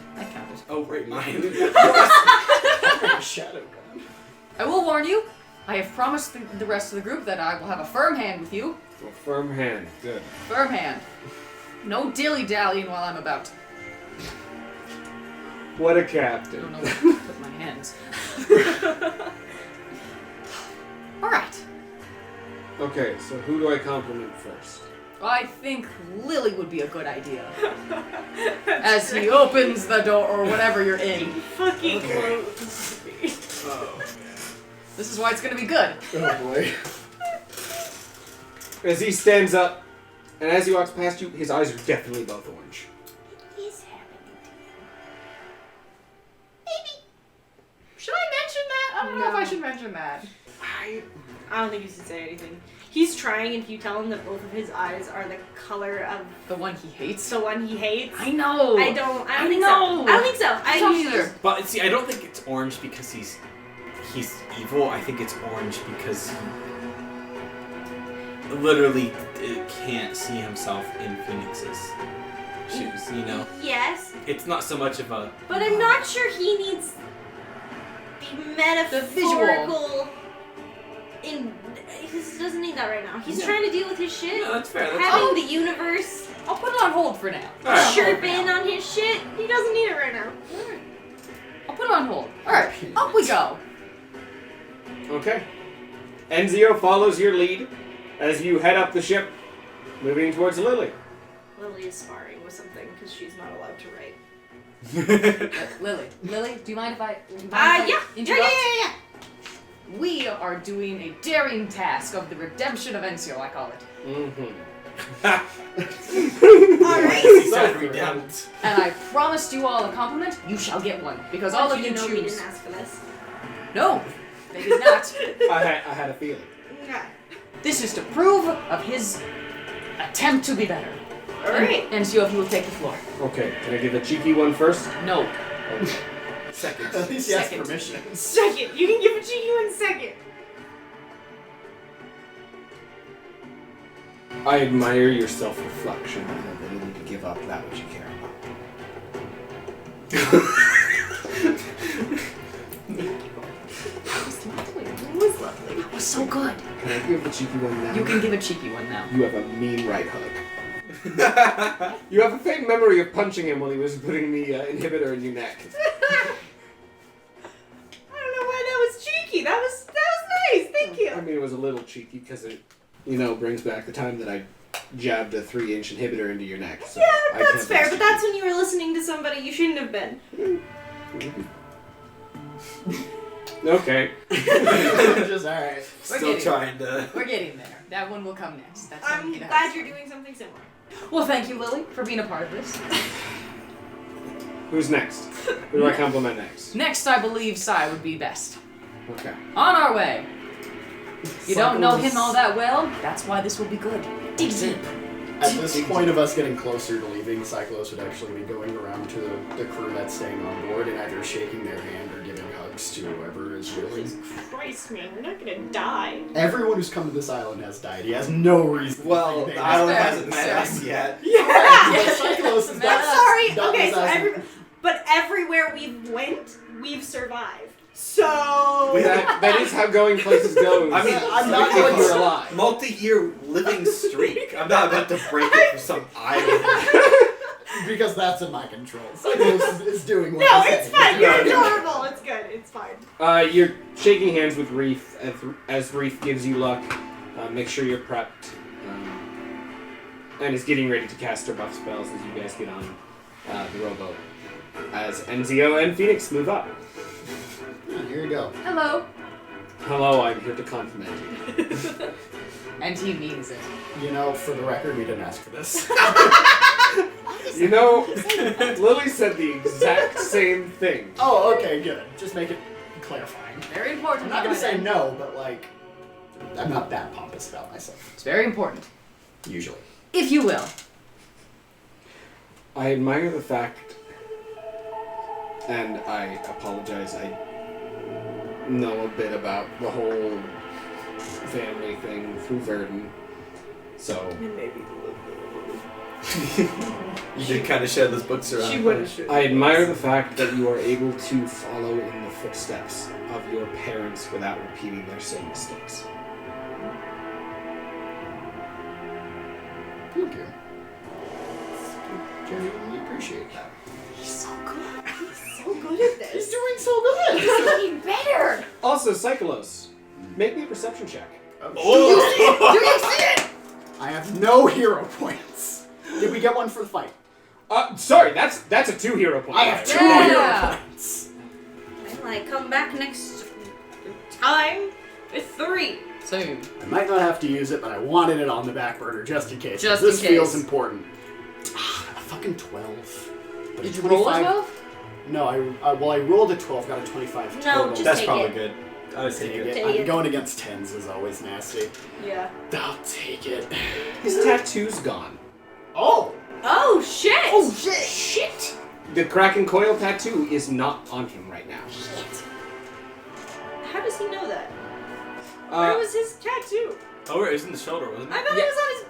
Oh, right, mine. Shadow gun. I will warn you. I have promised the rest of the group that I will have a firm hand with you. A firm hand. Good. Firm hand. No dilly-dallying while I'm about. What a I captain. don't know where to put my hands. Alright. Okay, so who do I compliment first? I think Lily would be a good idea. As he opens the door or whatever you're in. fucking Okay. close. Oh. This is why it's gonna be good. Oh boy. As he stands up, and as he walks past you, his eyes are definitely both orange. What is happening to you? Should I mention that? I don't know if I should mention that. I don't think you should say anything. He's trying, and if you tell him that both of his eyes are the color of The one he hates? the one he hates, I know! I don't think know. so. I don't think so. I don't either. But see, I don't think it's orange because he's evil. I think it's orange because he literally can't see himself in Phoenix's shoes. You know, Yes, it's not so much of a. but I'm not sure he needs the metaphorical. He doesn't need that right now. He's trying to deal with his shit. No, that's fair. That's Having the universe I'll put it on hold for now. Alright. chirp in on his shit. He doesn't need it right now. I'll put it on hold. Alright, up we go. Okay. Enzio follows your lead as you head up the ship, moving towards Lily. Lily is sparring with something because she's not allowed to write. Lily, do you mind if I Yeah. interrupt? We are doing a daring task of the redemption of Ensio, I call it. Mm-hmm. Alright. Sound redundant. And I promised you all a compliment. You shall get one. Because all of you know we choose. didn't ask for this. No, they did not. I had a feeling. Okay. This is to prove of his attempt to be better. Alright. Ensio, if you will take the floor. Okay, can I give a cheeky one first? No. Second. At least he asked Second. permission. Second. You can give a cheeky one second. I admire your self-reflection and ability to give up that which you care It was lovely. That was so good. about. Can I give a cheeky one now? You can give a cheeky one now. You have a mean right hook. You have a faint memory of punching him while he was putting the inhibitor in your neck. I don't know why that was cheeky. That was nice. Thank you. I mean, it was a little cheeky because it, brings back the time that I jabbed a 3-inch inhibitor into your neck. So Yeah, I that's can't fair, be but that's when you were listening to somebody you shouldn't have been. cheeky. Okay. Just alright. Still trying to. We're getting there. That one will come next. That's I'm when glad you're doing something similar. Well, thank you, Lily, for being a part of this. Who's next? Who do I compliment next? Next, I believe Sai would be best. Okay. On our way. You don't know Cycles- him all that well. That's why this will be good. Dig deep. At this point of us getting closer to leaving, Cyclos would actually be going around to the crew that's staying on board and either shaking their hand or giving hugs to whoever is willing. Jesus Christ, man, we're not gonna die. Everyone who's come to this island has died. He has no reason. Well, to think the they island fair. hasn't met us yet. But Cyclos is I'm not. Sorry. That Okay, was so as- but everywhere we've went, we've survived. So That is how going places goes. I mean, I'm not if going you're to- alive. Multi-year living streak. I'm not about to break it for some island. Because that's in my control. Cyclos is doing what no, he's it's saying. fine. You're No, no. adorable. It's good. It's fine. You're shaking hands with Reef as Reef gives you luck. Make sure you're prepped. And is getting ready to cast her buff spells as you guys get on the rowboat. As Enzio and Phoenix move up. Yeah, here you go. Hello. Hello, I'm here to compliment you. And he means it. You know, for the record, we didn't ask for this. You know, Lily said the exact same thing. Oh, okay, good. Just make it clarifying. Very important. I'm not gonna my say friend. no, but like, I'm not that pompous about myself. It's very important. Usually. If you will. I admire the fact, and I apologize, I know a bit about the whole family thing through Virdan, so And maybe You did kind of share those books around. she would have. I admire the fact that you are able to follow in the footsteps of your parents without repeating their same mistakes. Thank you. Genuinely appreciate that. He's so good. He's so good at He's this. doing so good. He's getting better. Also, Psycholos, make me a perception check. Oh! Do you see it? I have no hero points. Did we get one for the fight? Sorry, that's a 2 hero point. I have 2 Yeah. hero points. And like come back next time with 3. Soon. I might not have to use it, but I wanted it on the back burner just in case. Just this in feels case. important. A fucking 12. But Did a you roll a 25 12? No, I rolled a 12, got a 25 No, total. just That's take probably it. good. I would Take take it. it. Take I'm it. going against 10s is always nasty. Yeah. I'll take it. His tattoo's gone. Oh! Oh shit! Oh shit! Shit! The Kraken coil tattoo is not on him right now. How does he know that? Where Uh, was his tattoo? Oh, it was in the shoulder, wasn't I it? thought it was on his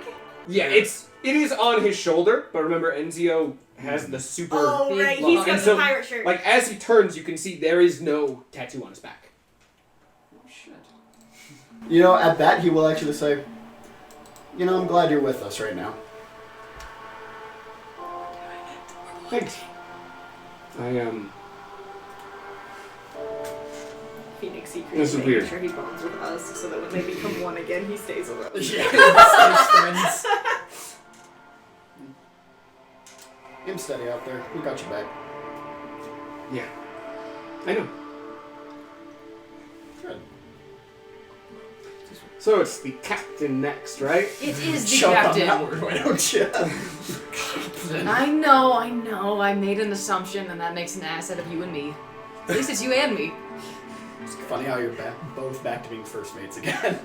back. yeah, it is on his shoulder, but remember Enzio has the super Oh big right, long- he's got and the so, pirate shirt. like as he turns, you can see there is no tattoo on his back. Oh shit. You know, at that, he will actually say, you know, I'm glad you're with us right now. Thanks. Phoenix secretly This is making weird. sure he bonds with us so that when they become one again, he stays with us. friends. Him steady out there. We got you back. Yeah. I know. Good. So it's the captain next, right? It is the Choke on captain. that word, why don't you? I know. I made an assumption, and that makes an ass out of you and me. At least it's you and me. It's funny how you're both back to being first mates again.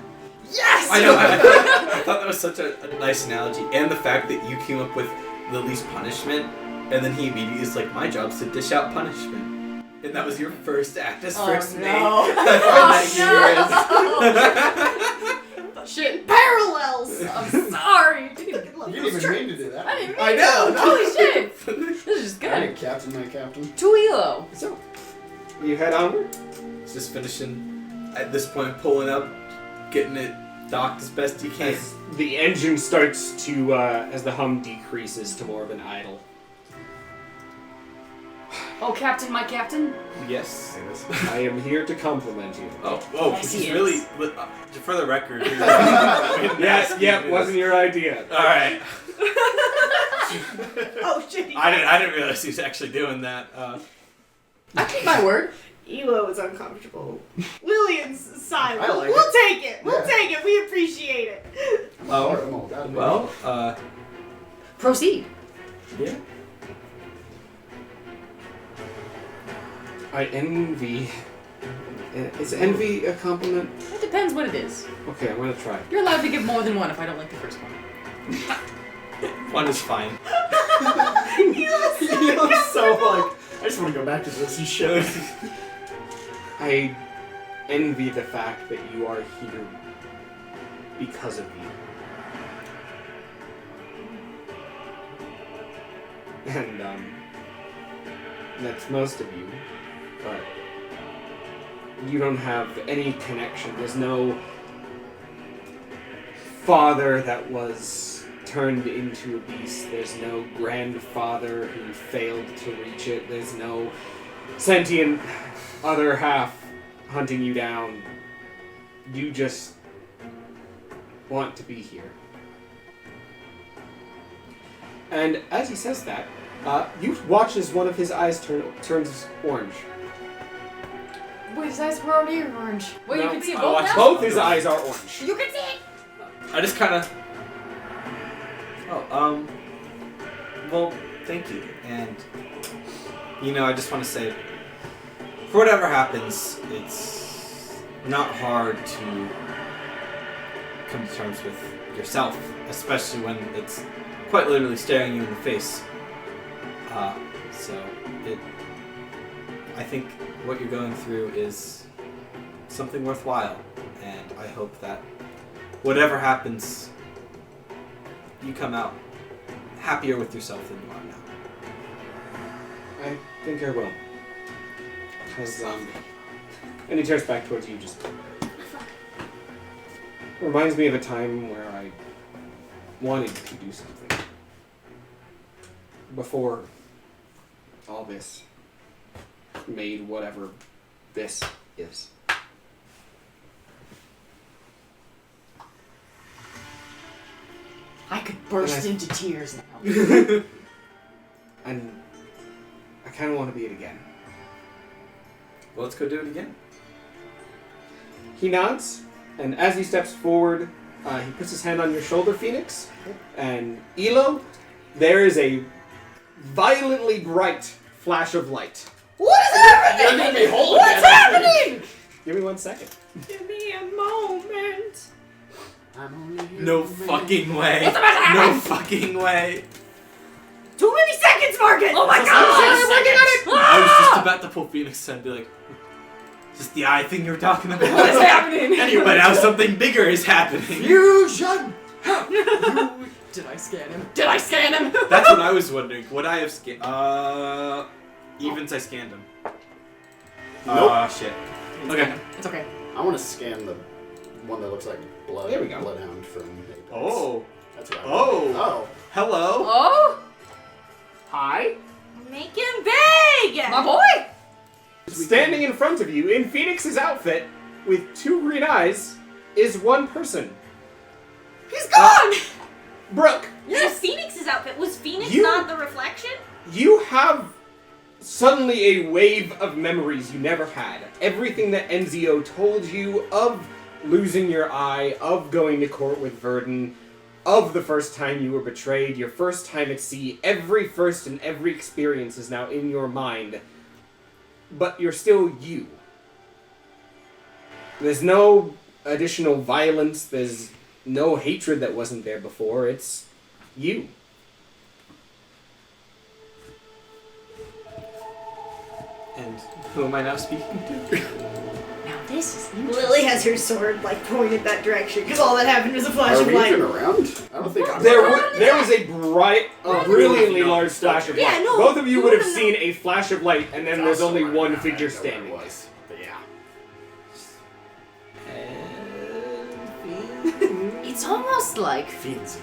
Yes! I know. I thought that was such a nice analogy, and the fact that you came up with Lily's punishment, and then he immediately is like, "My job's to dish out punishment," and that was your first act as first mate. I find that Shit. Parallels! I'm sorry. You didn't even mean to do that. I didn't mean I to. know. Holy shit. This is just Alright, good. Captain, my captain. To Elo. So, you head onward? It's just finishing at this point, pulling up, getting it docked as best you can. As the engine starts to, as the hum decreases to more of an idle. Oh, Captain, my captain. Yes. I am here to compliment you. Oh, Yes, he he's is. really. For the record. Yes, wasn't your idea. All right. Oh shit! I didn't realize he was actually doing that. I keep my word. Elo is uncomfortable. Lillian's silent. I like We'll take it. We'll Yeah. take it. We appreciate it. Well, Proceed. yeah. I envy. Is envy a compliment? It depends what it is. Okay, I'm gonna try. You're allowed to give more than one if I don't like the first one. One is fine. You're so like, I just want to go back to this and shit. I envy the fact that you are here because of me. And, that's most of you, but you don't have any connection. There's no father that was turned into a beast. There's no grandfather who failed to reach it. There's no sentient other half hunting you down. You just want to be here. And as he says that, you watch as one of his eyes turns orange. Wait, his eyes were already orange. Wait, No, you can see it I both watched now? Both his eyes are orange. You can see it! I just kind of. Oh, well, thank you. And, I just want to say, for whatever happens, it's not hard to come to terms with yourself, especially when it's quite literally staring you in the face. I think what you're going through is something worthwhile, and I hope that whatever happens, you come out happier with yourself than you are now. I think I will. Because, and he turns back towards you, just reminds me of a time where I wanted to do something. Before all this made whatever this is. I could burst into tears now. And I kind of want to be it again. Well, let's go do it again. He nods, and as he steps forward, he puts his hand on your shoulder, Phoenix. And Elo, there is a violently bright flash of light. What is happening? You're gonna be whole What's again. happening? Give me 1 second. Give me a moment. I'm only here No for a minute. fucking way. What's about to happen? No fucking way. Too many seconds, Marcus! Oh my Let's god! go, I'm seconds. looking at it! I was just about to pull Phoenix and be like, is this the eye thing you were talking about? What is happening? But now something bigger is happening. Fusion! Did I scan him? Did I scan him? That's what I was wondering. Would I have scanned? Evens, I scanned him. Nope. Shit. It's Okay. okay. It's okay. I want to scan the one that looks like blood. There we go. Bloodhound from Apex. Oh. That's what I Oh. Oh. Hello. Oh, Hi. Make him big! my boy! Standing in front of you, in Phoenix's outfit, with 2 green eyes, is one person. He's gone! Brooke, Yeah, Phoenix's outfit. Was Phoenix You- not the reflection? you have suddenly a wave of memories you never had. Everything that Ensio told you of losing your eye, of going to court with Virdan, of the first time you were betrayed, your first time at sea, every first and every experience is now in your mind. But you're still you. There's no additional violence, there's no hatred that wasn't there before, it's you. And who am I now speaking to? Now this is interesting. Lily has her sword, like, pointed that direction, because all that happened was a flash Are of we light. even around? I don't think I'm There around. was a brilliantly large flash of Yeah, light. no, Both of you you would have would've seen a flash of light, and then there's Also, only I one don't know figure where it standing. was. But yeah. It's almost like Fiends.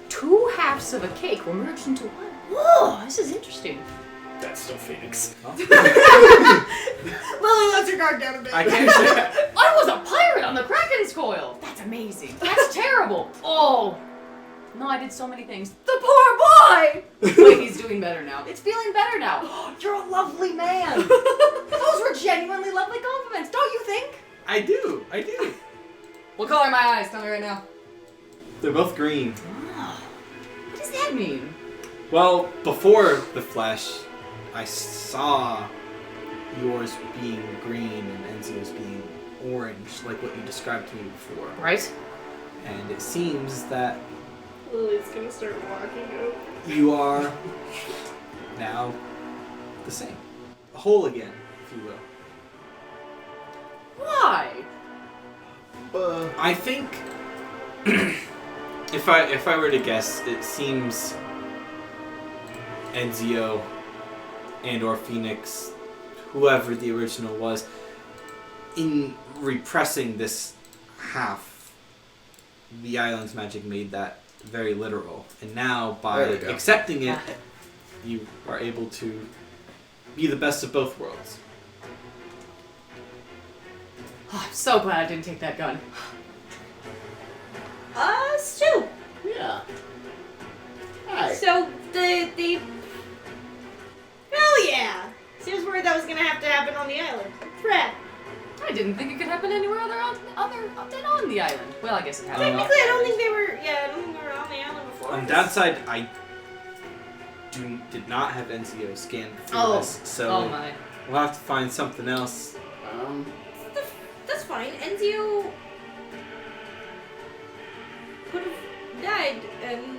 2 halves of a cake were merged into one. Whoa, this is interesting. That's still Phoenix. Lily lets her guard down a bit. I can't say. I was a pirate on the Kraken's coil. That's amazing. That's terrible. Oh. No, I did so many things. The poor boy! Wait, he's doing better now. It's feeling better now. You're a lovely man. Those were genuinely lovely compliments, don't you think? I do. What color are my eyes? Tell me right now. They're both green. Oh. What does that mean? Well, before the flash, I saw yours being green and Enzio's being orange, like what you described to me before. Right? And it seems that Lily's gonna start walking over. you are now the same. Whole again, if you will. Why? I think if I were to guess, it seems Enzio and or Phoenix, whoever the original was, in repressing this half, the island's magic made that very literal. And now by There we go. accepting it, you are able to be the best of both worlds. Oh, I'm so glad I didn't take that gun. Stu. Yeah. Hi. So, the... Hell yeah! See, I was worried that was gonna have to happen on the island. Fred. I didn't think it could happen anywhere than on the island. Well, I guess it happened. Technically, I don't think they were... Yeah, I don't think they were on the island before. On that side, I did not have Enzio scan through Oh. this, so Oh my. we'll have to find something else. That's fine. Enzio... could have died, and...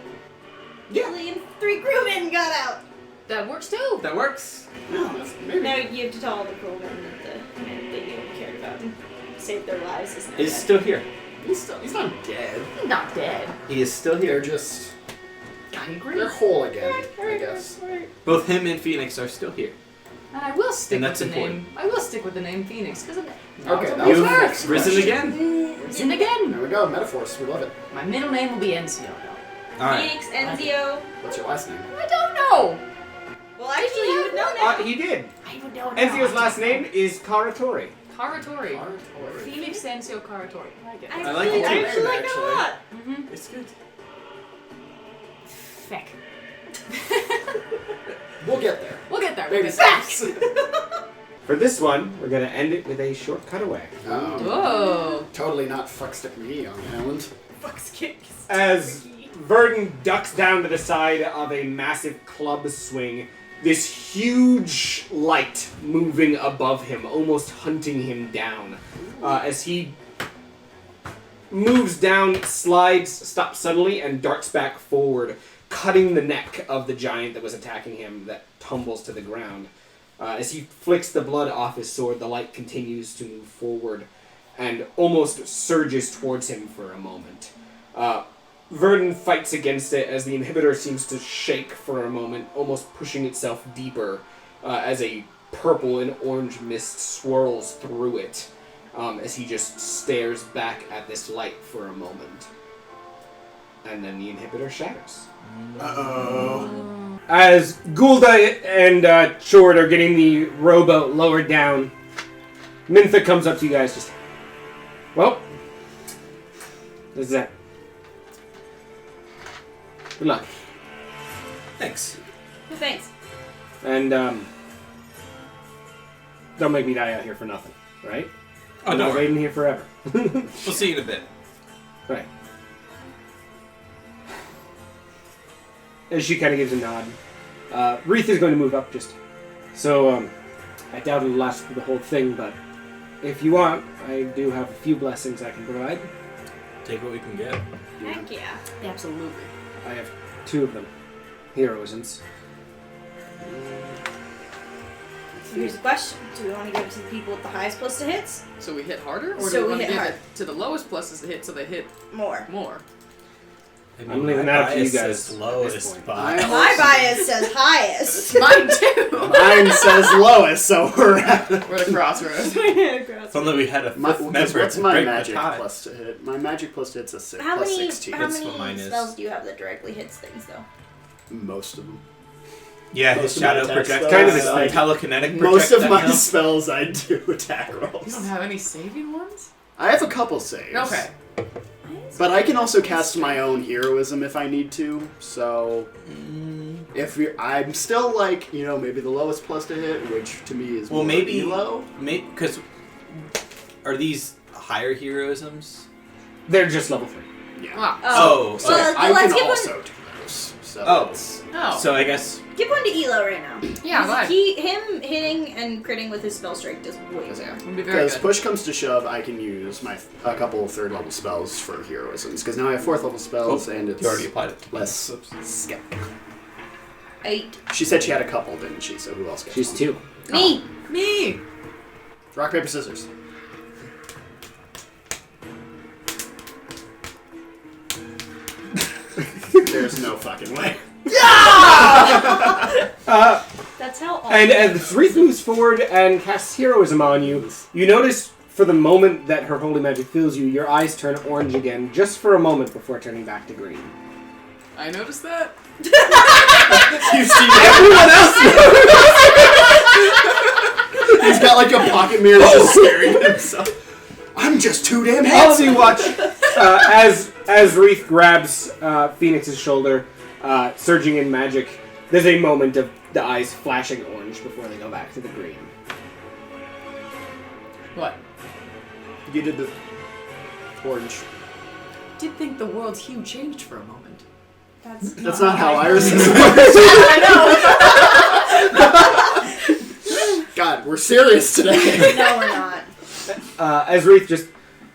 Lily and 3 crewmen got out. That works too. That works. No, that's maybe. Now you have to tell all the crewmen that the man that you cared about and saved their lives is now He's dead. still here. He's not dead. He's not dead. He is still They're here. just I agree. they're whole again, I guess. Both him and Phoenix are still here. And I will stick And with that's the important. name. I will stick with the name Phoenix because Okay, that that was was first. next Risen question. again. Risen again. There we go, metaphors. We love it. My middle name will be Ensio. though. All right. Phoenix, Enzio. What's your last name? I don't know. Well, actually, you would know now. He did. I would know. Enzio's last name is Karatori. Karatori. Phoenix Ensio Karatori. I like it. I like really, it I too. actually like that a lot. Mm-hmm. It's good. Feck. We'll get there. We'll get there. Baby We'll get steps. For this one, we're gonna end it with a short cutaway. Whoa. Totally not fuck stick me on the island. Fuck's kicks. As Virdan ducks down to the side of a massive club swing, this huge light moving above him, almost hunting him down. As he moves down, slides, stops suddenly, and darts back forward, cutting the neck of the giant that was attacking him, that tumbles to the ground. As he flicks the blood off his sword, the light continues to move forward and almost surges towards him for a moment. Virdan fights against it as the inhibitor seems to shake for a moment, almost pushing itself deeper as a purple and orange mist swirls through it. as he just stares back at this light for a moment. And then the inhibitor shatters. Uh-oh. As Gulda and Chord are getting the rowboat lowered down, Mintha comes up to you guys just... Well, this is it. Good luck. Thanks. Thanks. And, don't make me die out here for nothing, right? Oh, I'm no not worries. waiting here forever. We'll see you in a bit. Right. As she kind of gives a nod. Wreath is going to move up just... So, I doubt it'll last for the whole thing, but if you want, I do have a few blessings I can provide. Take what we can get. Heck yeah. Absolutely. I have 2 of them. Heroisms. Here's the question. Do we want to give it to the people with the highest plus to hits? So we hit harder, or So do we we want to hit give hard. it to the lowest pluses to hit so they hit More. more? I'm leaving that up to you bias guys says at lowest, this point. but My bias says highest. Mine too. Mine says lowest, so we're at... We're at a crossroads. if only we had a fifth member What's to my break the magic tie. plus to hit? My magic plus to hit's a 6, How plus many 16. how That's what mine many is. spells do you have that directly hits things though? Most of them. Yeah, Most his of my shadow attack projectile. spells, Kind of his like thing. telekinetic Most of my projectile. spells I do attack You rolls. don't have any saving ones? I have a couple saves. Okay. But I can also cast my own heroism if I need to, so if you're, I'm still like, maybe the lowest plus to hit, which to me is Well, more maybe elo. because are these higher heroisms? They're just level 3. Yeah. Wow. Oh, So Well, I let's can give also do those. So Oh. it's- Oh. So I guess Give one to Elo right now. Yeah, go ahead. Him hitting and critting with his spell strike does way more. Would be very Because good. push comes to shove, I can use a couple of 3rd level spells for heroisms. Because now I have 4th level spells, and it's you already applied it. less skep. 8. She said she had a couple, didn't she? So who else gets She's one? 2. Me. Me! Rock, paper, scissors. There's no fucking way. That's how all And as Wreath moves forward and casts heroism on you, you notice for the moment that her holy magic fills you, your eyes turn orange again, just for a moment before turning back to green. I noticed that. You see everyone else. He's got like a pocket mirror just staring at himself. I'm just too damn All of handsome. you watch as Wreath grabs Phoenix's shoulder, surging in magic. There's a moment of the eyes flashing orange before they go back to the green. What? You did the orange. Did think the world's hue changed for a moment. That's not how irises work. God, we're serious today. No, we're not. As Wreath just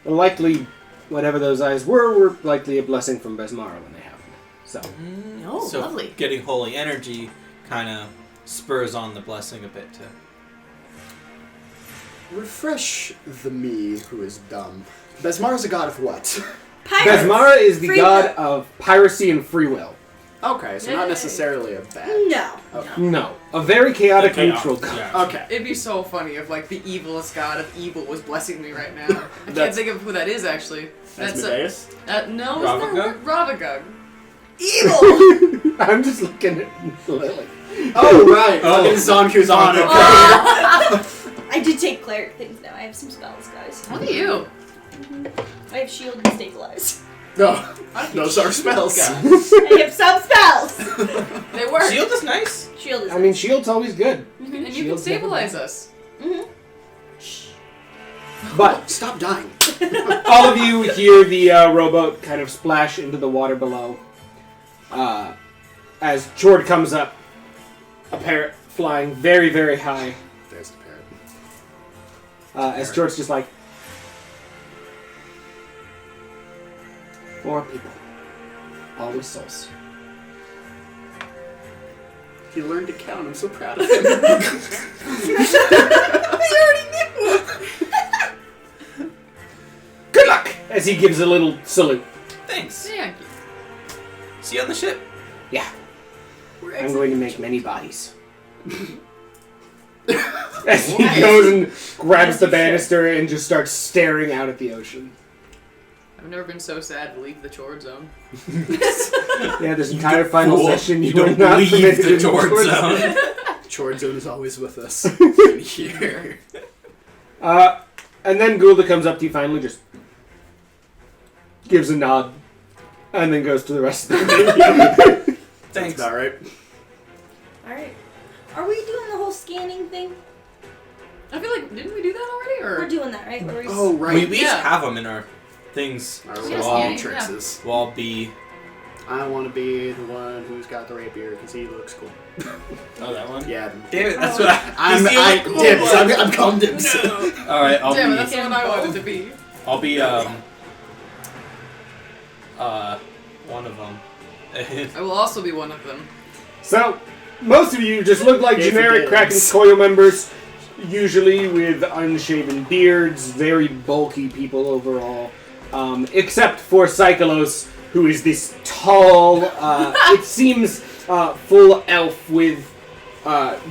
likely, whatever those eyes were likely a blessing from Besmara when they happened. So, Oh, so lovely. getting holy energy kind of spurs on the blessing a bit too. Refresh the me who is dumb. Besmara's a god of what? Pirates. Besmara is the Free god will. of piracy and free will. Okay, so not necessarily a bad. No. No, a very chaotic Okay, neutral god. yeah. Okay. It'd be so funny if, like, the evilest god of evil was blessing me right now. I can't That's- think of who that is, actually. Asmodeus? No, Ravagug? Ravagug. Evil. I'm just looking at Lily. Oh, right. Oh. Fucking Zonku's on it. I did take cleric things now. I have some spells, guys. Look at you. I have shield and stabilize. No, those are spells. I have some spells. They work. Shield is nice. Shield is. I mean, shield's always good. And you can Shield's never stabilize bad. us. But Stop dying. all of you hear the rowboat kind of splash into the water below. As Chord comes up, a parrot flying very, very high. There's the parrot. As Chord's just like, 4 people. Always souls. He learned to count. I'm so proud of him. Good luck! As he gives a little salute. Thanks. Thank you. See you on the ship. Yeah, We're I'm going to make many bodies. As he goes and grabs the banister and just starts staring out at the ocean. I've never been so sad to leave the chore zone. Yeah, this entire final fool. session, You were don't not leave permitted the in chore chore zone. Chord Zone is always with us. Here. And then Gulda comes up to you finally, just gives a nod, and then goes to the rest of the Thanks. All right. Alright. Are we doing the whole scanning thing? I feel like, didn't we do that already? We're Or doing that, right? Where we Oh, right. We each Yeah. have them in our things. Our Yeah, little scanning, matrices. We'll all be... I want to be the one who's got the rapier because he looks cool. Oh, that one? Yeah. Damn it, that's what I'm dibs. I'm calling dibs. Alright, I'll Damn, be... that's the one I wanted to be. I'll be, one of them. I will also be one of them. So, most of you just look like If generic it Kraken is. Coil members, usually with unshaven beards, very bulky people overall, except for Psycholos, who is this tall, it seems full elf with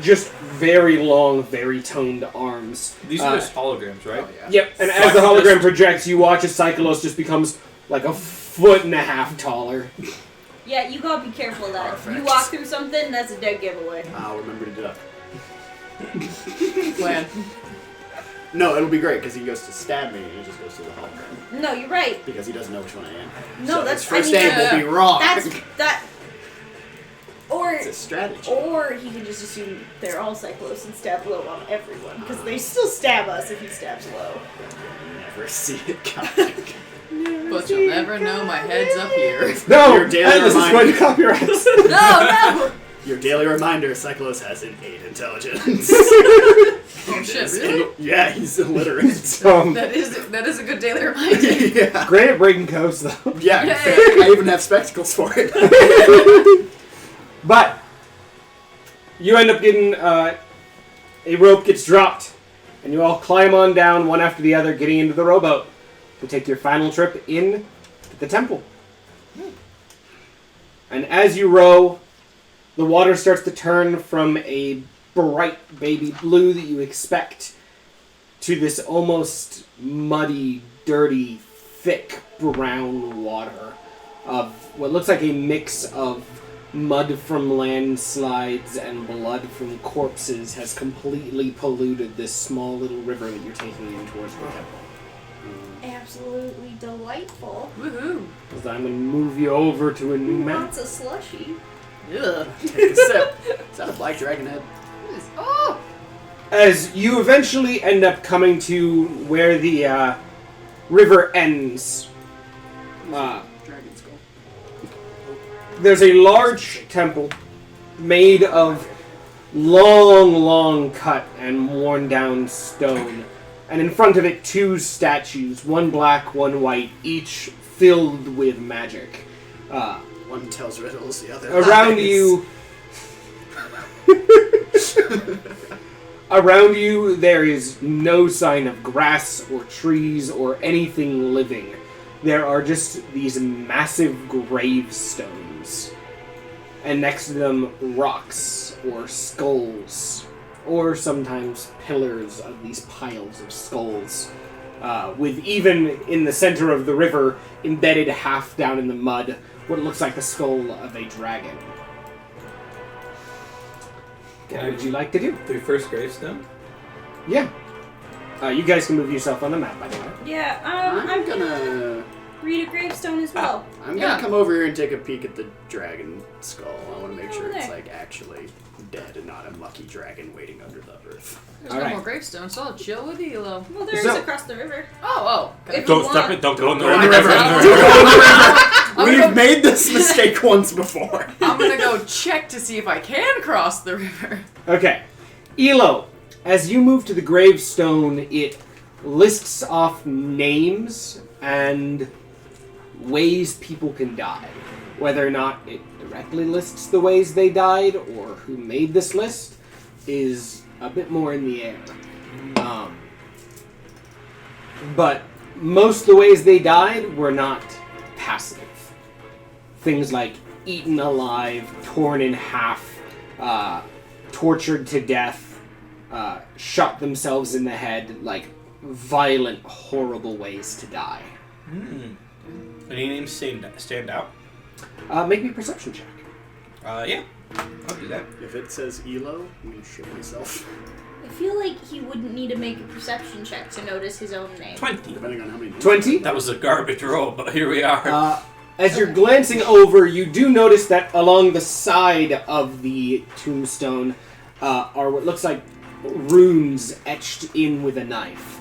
just very long, very toned arms. These are just holograms, right? Oh, yeah. Yep, and as the hologram projects, you watch as Psycholos just becomes like 1.5 feet taller. Yeah, you gotta be careful of that. If you Perfect. walk through something, that's a dead giveaway. I'll remember to duck. Plan. No, it'll be great because he goes to stab me and he just goes to the hologram No, you're right. because he doesn't know which one I am. No, So that's his first I mean, aim will be wrong. That's that. Or It's a strategy. or he can just assume they're all Cyclos and stab low on everyone because they still stab us if he stabs low. You never see it coming. But you'll never know my head's up here. No! Your daily And this is reminder. going to copyright. No, Your daily reminder: Cyclos has an 8 intelligence. Oh shit, really? Yeah, he's illiterate. That is a good daily reminder. Yeah. Great at breaking coast, though. Yeah, Yay. I even have spectacles for it. But you end up getting a rope gets dropped, and you all climb on down one after the other, getting into the rowboat to take your final trip in the temple. And as you row, the water starts to turn from a bright baby blue that you expect to this almost muddy, dirty, thick brown water of what looks like a mix of mud from landslides and blood from corpses has completely polluted this small little river that you're taking in towards the temple. absolutely delightful. Woohoo. So I'm going to move you over to a new map. Lots of slushy. Ugh. Take a sip. Is that a black dragon head? Oh! As you eventually end up coming to where the river ends, Dragon skull. there's a large temple made of long cut and worn down stone. And in front of it, 2 statues, one black, one white, each filled with magic. One tells riddles, the other Around lies. you... Around you, there is no sign of grass or trees or anything living. There are just these massive gravestones. And next to them, rocks or skulls. Or sometimes pillars of these piles of skulls. With even in the center of the river, embedded half down in the mud, what looks like the skull of a dragon. What would you like to do? The first gravestone? Yeah. You guys can move yourself on the map, by the way. Yeah, I'm gonna read a gravestone as well. I'm Yeah. gonna come over here and take a peek at the dragon skull. I want to make sure Over it's there. like actually dead and not a mucky dragon waiting under the earth. There's Alright. no more gravestones, so I'll chill with Elo. Well, there is So- across the river. Oh. If Don't you step want. it, don't go in the Go in the river. river. We've made this mistake once before. I'm gonna go check to see if I can cross the river. Okay. Elo, as you move to the gravestone, it lists off names and ways people can die. Whether or not it directly lists the ways they died or who made this list is a bit more in the air. But most of the ways they died were not passive. Things like eaten alive, torn in half, tortured to death, shot themselves in the head, like violent, horrible ways to die. Any names stand out? Make me a perception check. Yeah. I'll do that. If it says Elo, I'm gonna shit myself. I feel like he wouldn't need to make a perception check to notice his own name. 20. Depending on how many. 20? That was a garbage roll, but here we are. As you're glancing over, you do notice that along the side of the tombstone are what looks like runes etched in with a knife.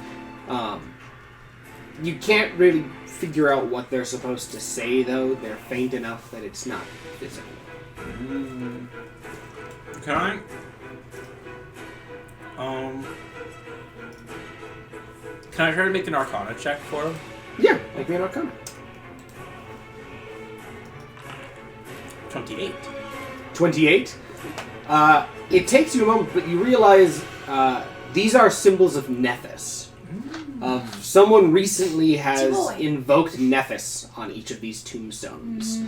You can't really figure out what they're supposed to say, though. They're faint enough that it's not visible. Can I? Can I try to make an Arcana check for him? Yeah, make me an Arcana. 28. 28. It takes you a moment, but you realize these are symbols of Nethys. Someone recently has invoked Nethys on each of these tombstones.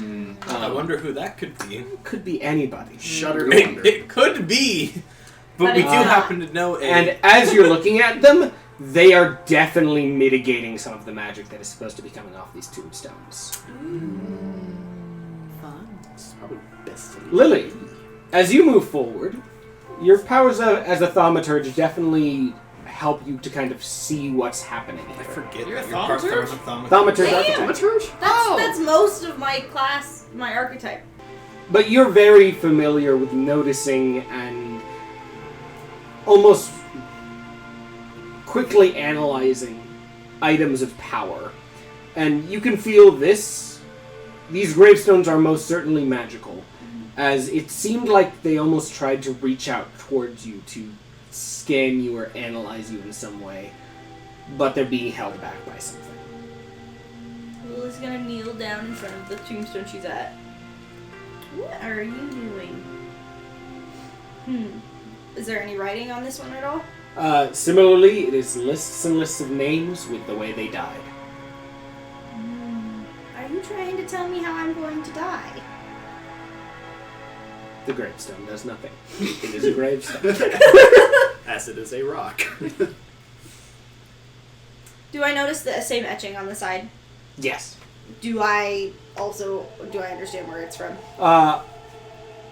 I wonder who that could be. Could be anybody. Shudder to wonder. It could be, but we do happen to know a... And as you're looking at them, they are definitely mitigating some of the magic that is supposed to be coming off these tombstones. It's probably best to leave. Lily, as you move forward, your powers as a thaumaturge definitely help you to kind of see what's happening I here. forget You're a that you're part thaumaturge? thaumaturge. Thaumaturge Damn. archetype. That's most of my class, my archetype. But you're very familiar with noticing and almost quickly analyzing items of power. And you can feel this. These gravestones are most certainly magical, as it seemed like they almost tried to reach out towards you to scan you or analyze you in some way, but they're being held back by something. Lily's gonna kneel down in front of the tombstone she's at. What are you doing? Is there any writing on this one at all? Similarly, it is lists and lists of names with the way they died. Are you trying to tell me how I'm going to die? The gravestone does nothing. It is a gravestone. As it is a rock. Do I notice the same etching on the side? Yes. Do I understand where it's from?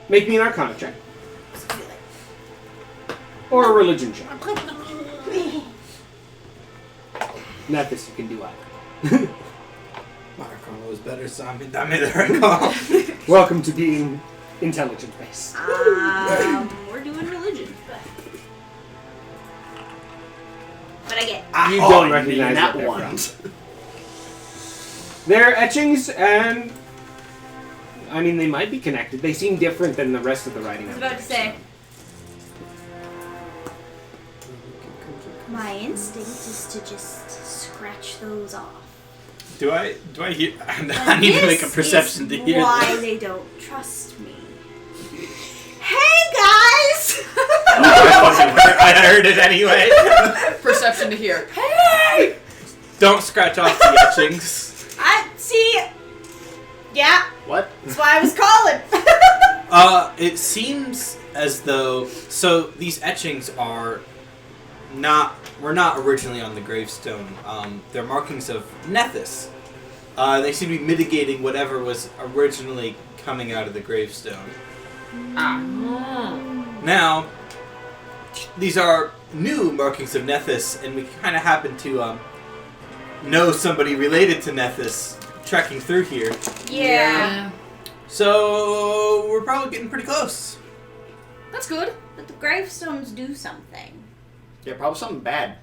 Make me an Arcana check. Or a religion check. Not this, you can do either. My Arcana was better, so I made the Arcana. Welcome to being intelligence-based. We're doing religion. But I get. You don't recognize that what they're one. from. They're etchings, and I mean, they might be connected. They seem different than the rest of the writing. I was about to say. My instinct is to just scratch those off. Do I hear? I need to make a perception to hear. Why they don't trust me. Hey guys! I heard it anyway. Perception to hear. Hey! Don't scratch off the etchings. I see. Yeah, What? that's why I was calling. It seems as though these etchings were not originally on the gravestone. They're markings of Nethys. They seem to be mitigating whatever was originally coming out of the gravestone. Now, these are new markings of Nethys, and we kind of happen to know somebody related to Nethys trekking through here. Yeah. So we're probably getting pretty close. That's good. But the gravestones do something. Yeah, probably something bad.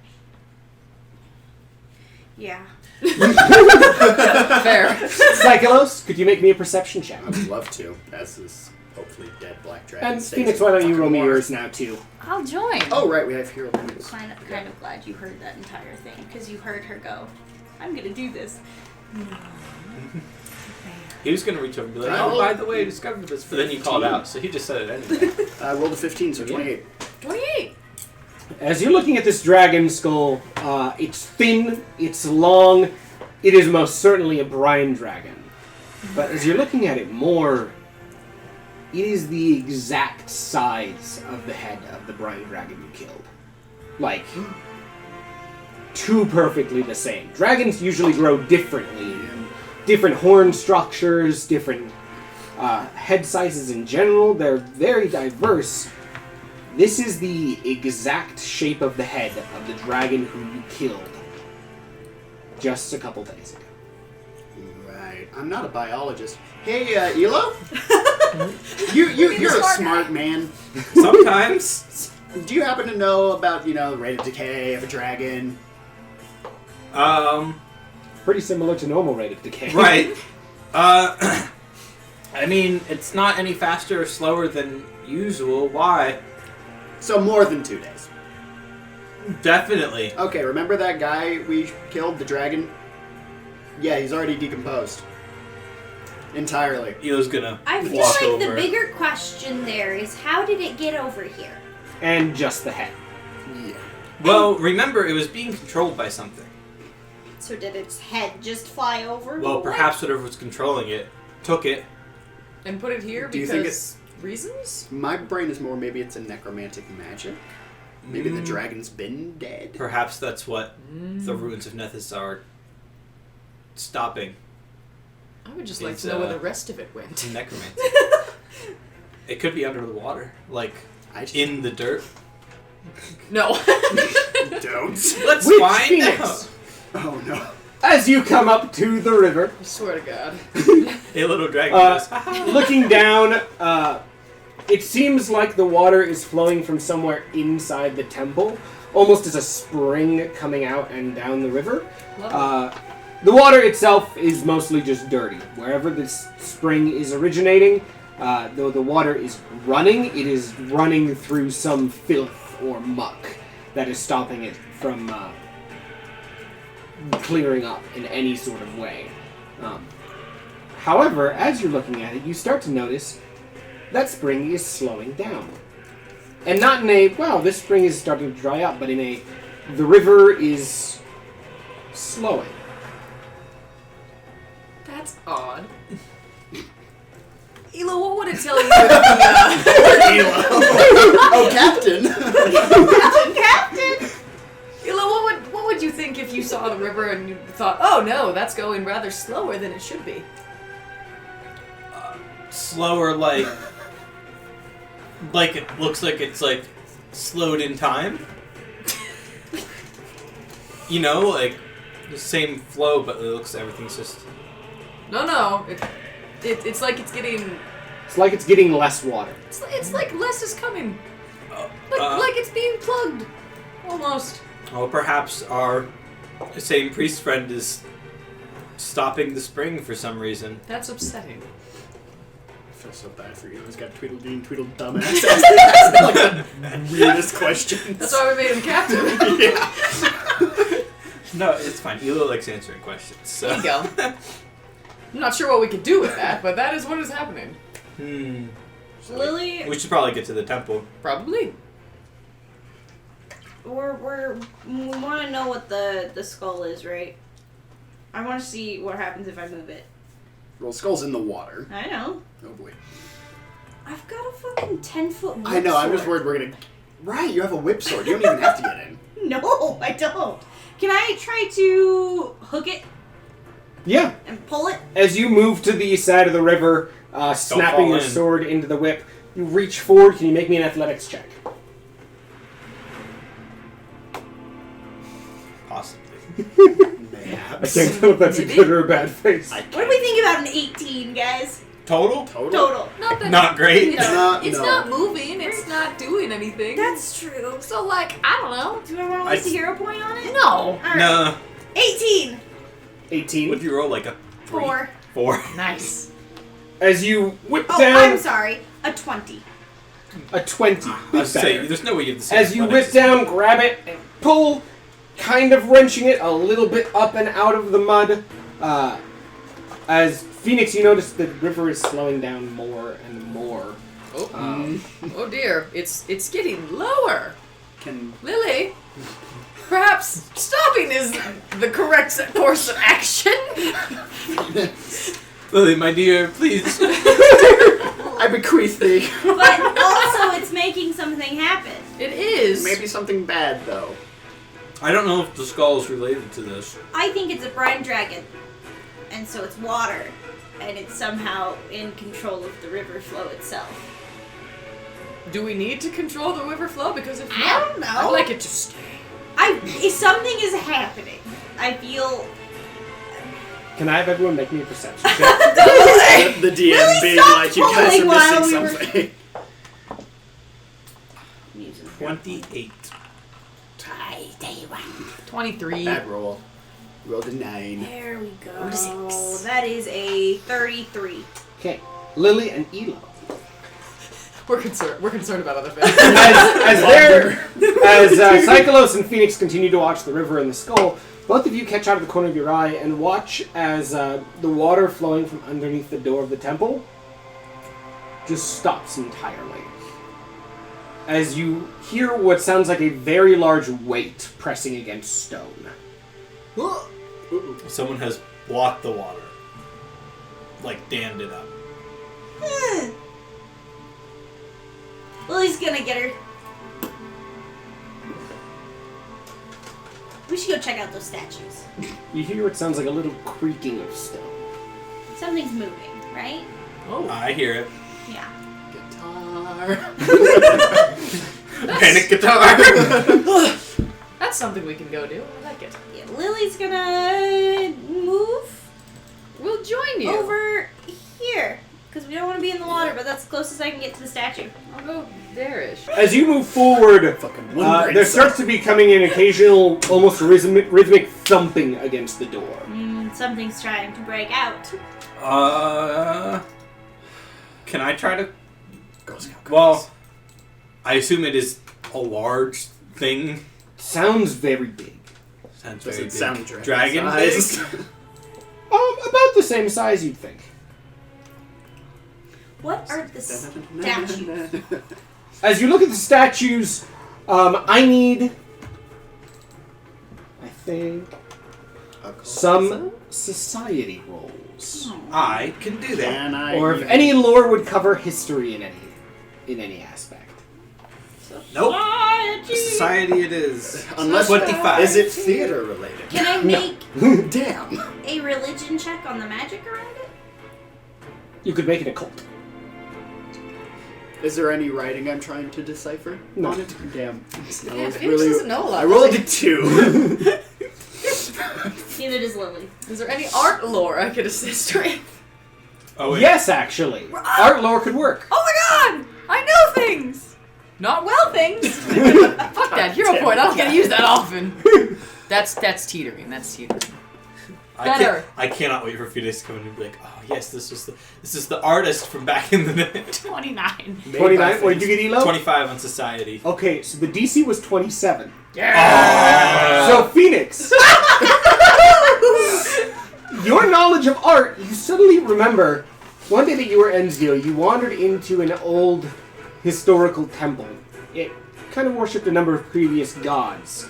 Yeah. Fair. Psycholos, could you make me a perception check? I would love to, as this hopefully dead black dragon. And stays Phoenix, in why don't you fucking roll me water. yours now, too? I'll join. Oh, right, we have hero points. Kind of glad you heard that entire thing, because you heard her go, I'm gonna do this. He was going to reach over and be like, Oh. oh, by the way, I discovered this. But then you called out, so he just said it anyway. I rolled a 15, so 28. 28! As you're looking at this dragon skull, it's thin, it's long, it is most certainly a brine dragon. But as you're looking at it more, it is the exact size of the head of the brine dragon you killed. like too perfectly the same. Dragons usually grow differently. Different horn structures, different head sizes in general. They're very diverse. This is the exact shape of the head of the dragon who you killed just a couple days ago. Right. I'm not a biologist. Hey, Elo? You're a smart man. Sometimes. Do you happen to know about, the rate of decay of a dragon? Pretty similar to normal rate of decay. Right. I mean, it's not any faster or slower than usual. Why? So more than 2 days. Definitely. Okay, remember that guy we killed, the dragon? Yeah, he's already decomposed. Entirely. Elo's gonna I feel walk like over. the bigger question there is, how did it get over here? And just the head. Yeah. Well, remember, it was being controlled by something. So did its head just fly over? Well, perhaps whatever was controlling it took it. And put it here Do you because think reasons? My brain is more maybe it's a necromantic magic. Maybe the dragon's been dead. Perhaps that's what the ruins of Nethys are stopping. I would just like It's, to know where the rest of it went. Necromancy. It could be under the water, like I just in the dirt. No. don't. Let's Which find Phoenix? out. Oh no. As you come up to the river, I swear to God. A little dragon goes, "Ha-ha." looking down, it seems like the water is flowing from somewhere inside the temple, almost as a spring coming out and down the river. The water itself is mostly just dirty. Wherever this spring is originating, though the water is running, it is running through some filth or muck that is stopping it from clearing up in any sort of way. However, as you're looking at it, you start to notice that spring is slowing down. And not in a, wow, this spring is starting to dry up, but in a, the river is slowing. That's odd. Elo, what would it tell you? Oh, Captain! Captain! Elo, what would you think if you saw the river and you thought, oh no, that's going rather slower than it should be? Slower, like it looks like it's like slowed in time. Like the same flow, but it looks everything's just. No. It's like it's getting. It's like it's getting less water. It's like less is coming. Like it's being plugged. Almost. Well, perhaps our same priest friend is stopping the spring for some reason. That's upsetting. I feel so bad for you. He's got Tweedledee and Tweedledum ass. That's like the weirdest questions. That's why we made him captain. Yeah. No, it's fine. Elo likes answering questions. So. There you go. I'm not sure what we could do with that, but that is what is happening. Lily, We should probably get to the temple. Probably. we want to know what the skull is, right? I want to see what happens if I move it. Well, skull's in the water. I know. Oh boy. I've got a fucking 10-foot I know, I'm just worried we're gonna... Right, you have a whip sword. You don't even have to get in. No, I don't. Can I try to hook it Yeah. and pull it? As you move to the side of the river, snapping fall your in. sword into the whip, you reach forward. Can you make me an athletics check? Possibly. I can't tell if that's a good or a bad face. What do we think about an 18, guys? Total? Total. Not that. Not great. It's No. not moving. It's not doing anything. That's true. So, like, I don't know. Do I want to waste a hero point on it? No. Alright. No. 18. 18. What if you roll like a 3? 4. 4. Nice. As you whip Oh, down I'm sorry. A 20. a 20. I was saying, there's no way you have the same As you whip athletics. down, grab it, and pull, kind of wrenching it a little bit up and out of the mud. As Phoenix, you notice the river is slowing down more and more. Oh dear. It's getting lower. Can... Lily, perhaps stopping is the correct course of action. Lily, my dear, please. I bequeath thee. But also, it's making something happen. It is. Maybe something bad, though. I don't know if the skull is related to this. I think it's a brine dragon. And so it's water. And it's somehow in control of the river flow itself. Do we need to control the river flow? Because if I not, don't know. I'd like it to stay. If something is happening, I feel... Can I have everyone make me a perception check? The DM Really being stop like, you guys are pulling while missing we were- something. 28. 23. Bad roll. Rolled a 9. There we go. Or 6. That is a 33. Okay. Lily and Elo. We're concerned about other things. As Psycholos and Phoenix continue to watch the river and the skull, both of you catch out of the corner of your eye and watch as the water flowing from underneath the door of the temple just stops entirely. As you hear what sounds like a very large weight pressing against stone. Someone has blocked the water. Like, dammed it up. Lily's gonna get her. We should go check out those statues. You hear what sounds like a little creaking of stone. Something's moving, right? Oh. I hear it. Yeah. Guitar. Panic guitar! That's something we can go do. I like it. Yeah, Lily's gonna move We'll join you. over here. Because we don't want to be in the water, but that's the closest I can get to the statue. I'll go there-ish. As you move forward, Fucking there starts to be coming an occasional, almost rhythmic thumping against the door. Something's trying to break out. Can I try to... Girl Scout Well, I assume it is a large thing. Sounds very big. Sounds Does very it big. sound Dragon size? big? About the same size, you'd think. What are the statues? As you look at the statues, I need, I think, some society rolls. I can do that. Can I Or if even- any lore would cover history in any aspect. Nope. Society it is. Unless 25. Is it theater related? Can I make Damn. a religion check on the magic around it? You could make it a cult. Is there any writing I'm trying to decipher No. on it? Damn. I was Phoenix really. doesn't know a lot. I rolled a 2. Neither does Lily. Is there any art lore I could assist with? Oh, wait. Yes, actually. Art lore could work. Oh my god! I know things! Not well things! Fuck that, hero point, I don't get to use that often. That's teetering, that's teetering. Better. I cannot wait for Phoenix to come in and be like, oh yes, this is the artist from back in the day. 29. 29? What did you get, Elo? 25 on society. Okay, so the DC was 27. Yeah! So, Phoenix, your knowledge of art, you suddenly remember one day that you were Ensio, you wandered into an old historical temple. It kind of worshipped a number of previous gods.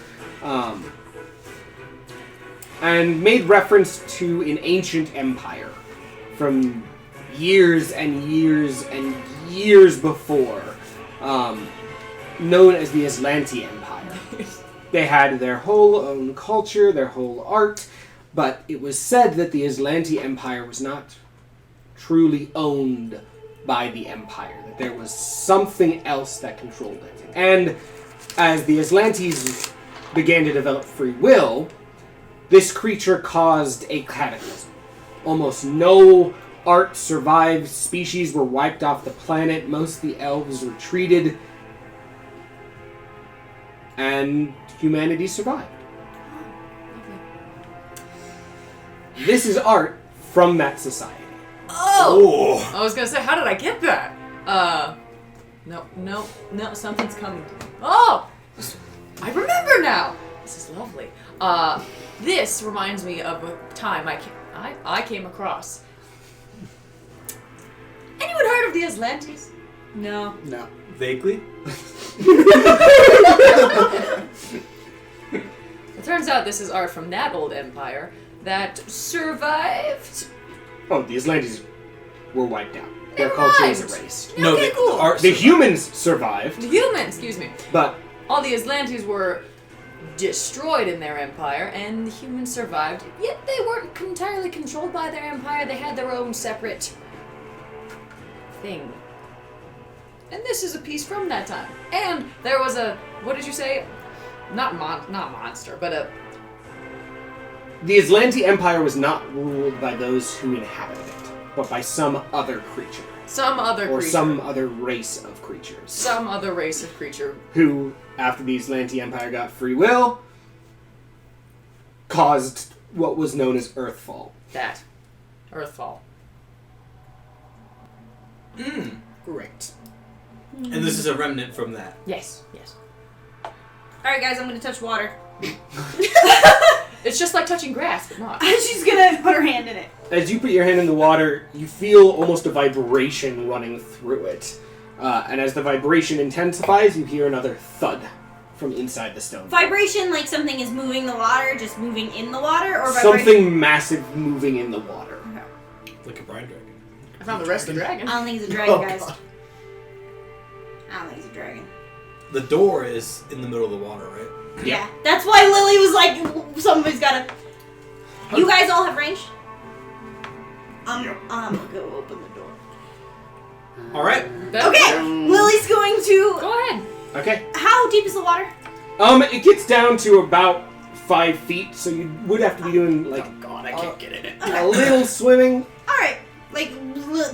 And made reference to an ancient empire from years and years and years before, known as the Aslanti Empire. They had their whole own culture, their whole art, but it was said that the Aslanti Empire was not truly owned by the Empire, that there was something else that controlled it. And as the Aslantes began to develop free will, this creature caused a cataclysm. Almost no art survived, species were wiped off the planet, most of the elves retreated, and humanity survived. This is art from that society. Oh! I was gonna say, how did I get that? No, something's coming. Oh! I remember now! This is lovely. This reminds me of a time I came across. Anyone heard of the Aslantes? No. No. Vaguely. It turns out this is art from that old empire that survived. Oh, the Aslantes were wiped out. Their Never culture is mind. erased. No, Okay, cool. The humans survived, The humans, excuse me. but All the Atlantes were destroyed in their empire, and the humans survived. Yet they weren't entirely controlled by their empire. They had their own separate thing. And this is a piece from that time. And there was a, what did you say? Not monster, but a... the Atlanti Empire was not ruled by those who inhabited it, but by some other creature. Some other Or creature. some other race of creatures. Some other race of creature. Who, after the Atlanti Empire got free will, caused what was known as Earthfall. That. Earthfall. Great. And this is a remnant from that. Yes. Yes. Alright, guys, I'm gonna touch water. It's just like touching grass, but not. She's gonna put her hand in it. As you put your hand in the water, you feel almost a vibration running through it. And as the vibration intensifies, you hear another thud from inside the stone. Vibration, like something is moving the water, just moving in the water, or vibration? Something massive moving in the water. Like a brine dragon. I found the rest of the dragon. I don't think it's a dragon, Oh, guys. God. I don't think it's a dragon. The door is in the middle of the water, right? Yeah. That's why Lily was like, somebody's gotta... You guys all have range? I'm gonna go open the door. Alright. Okay! Lily's going to... Go ahead. Okay. How deep is the water? It gets down to about 5 feet, so you would have to be doing like Oh God, I can't get in it. a little swimming. Alright. Like,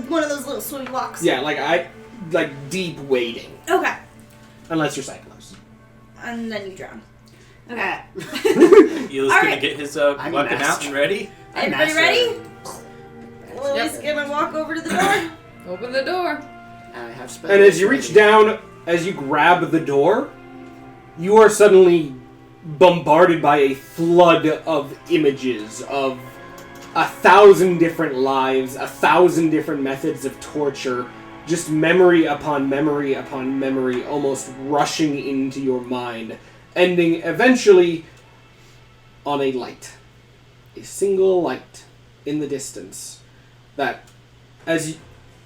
one of those little swimming walks. Yeah, like deep wading, Okay. unless you're Cyclops. And then you drown. Okay. Elo's gonna Alright. get his I'm weapon out master. and ready. Everybody ready? Lily's gonna walk over to the door. Open the door. I have And as you reach down, as you grab the door, you are suddenly bombarded by a flood of images of 1,000 different lives, 1,000 different methods of torture, just memory upon memory upon memory almost rushing into your mind, ending eventually on a light. A single light in the distance that, as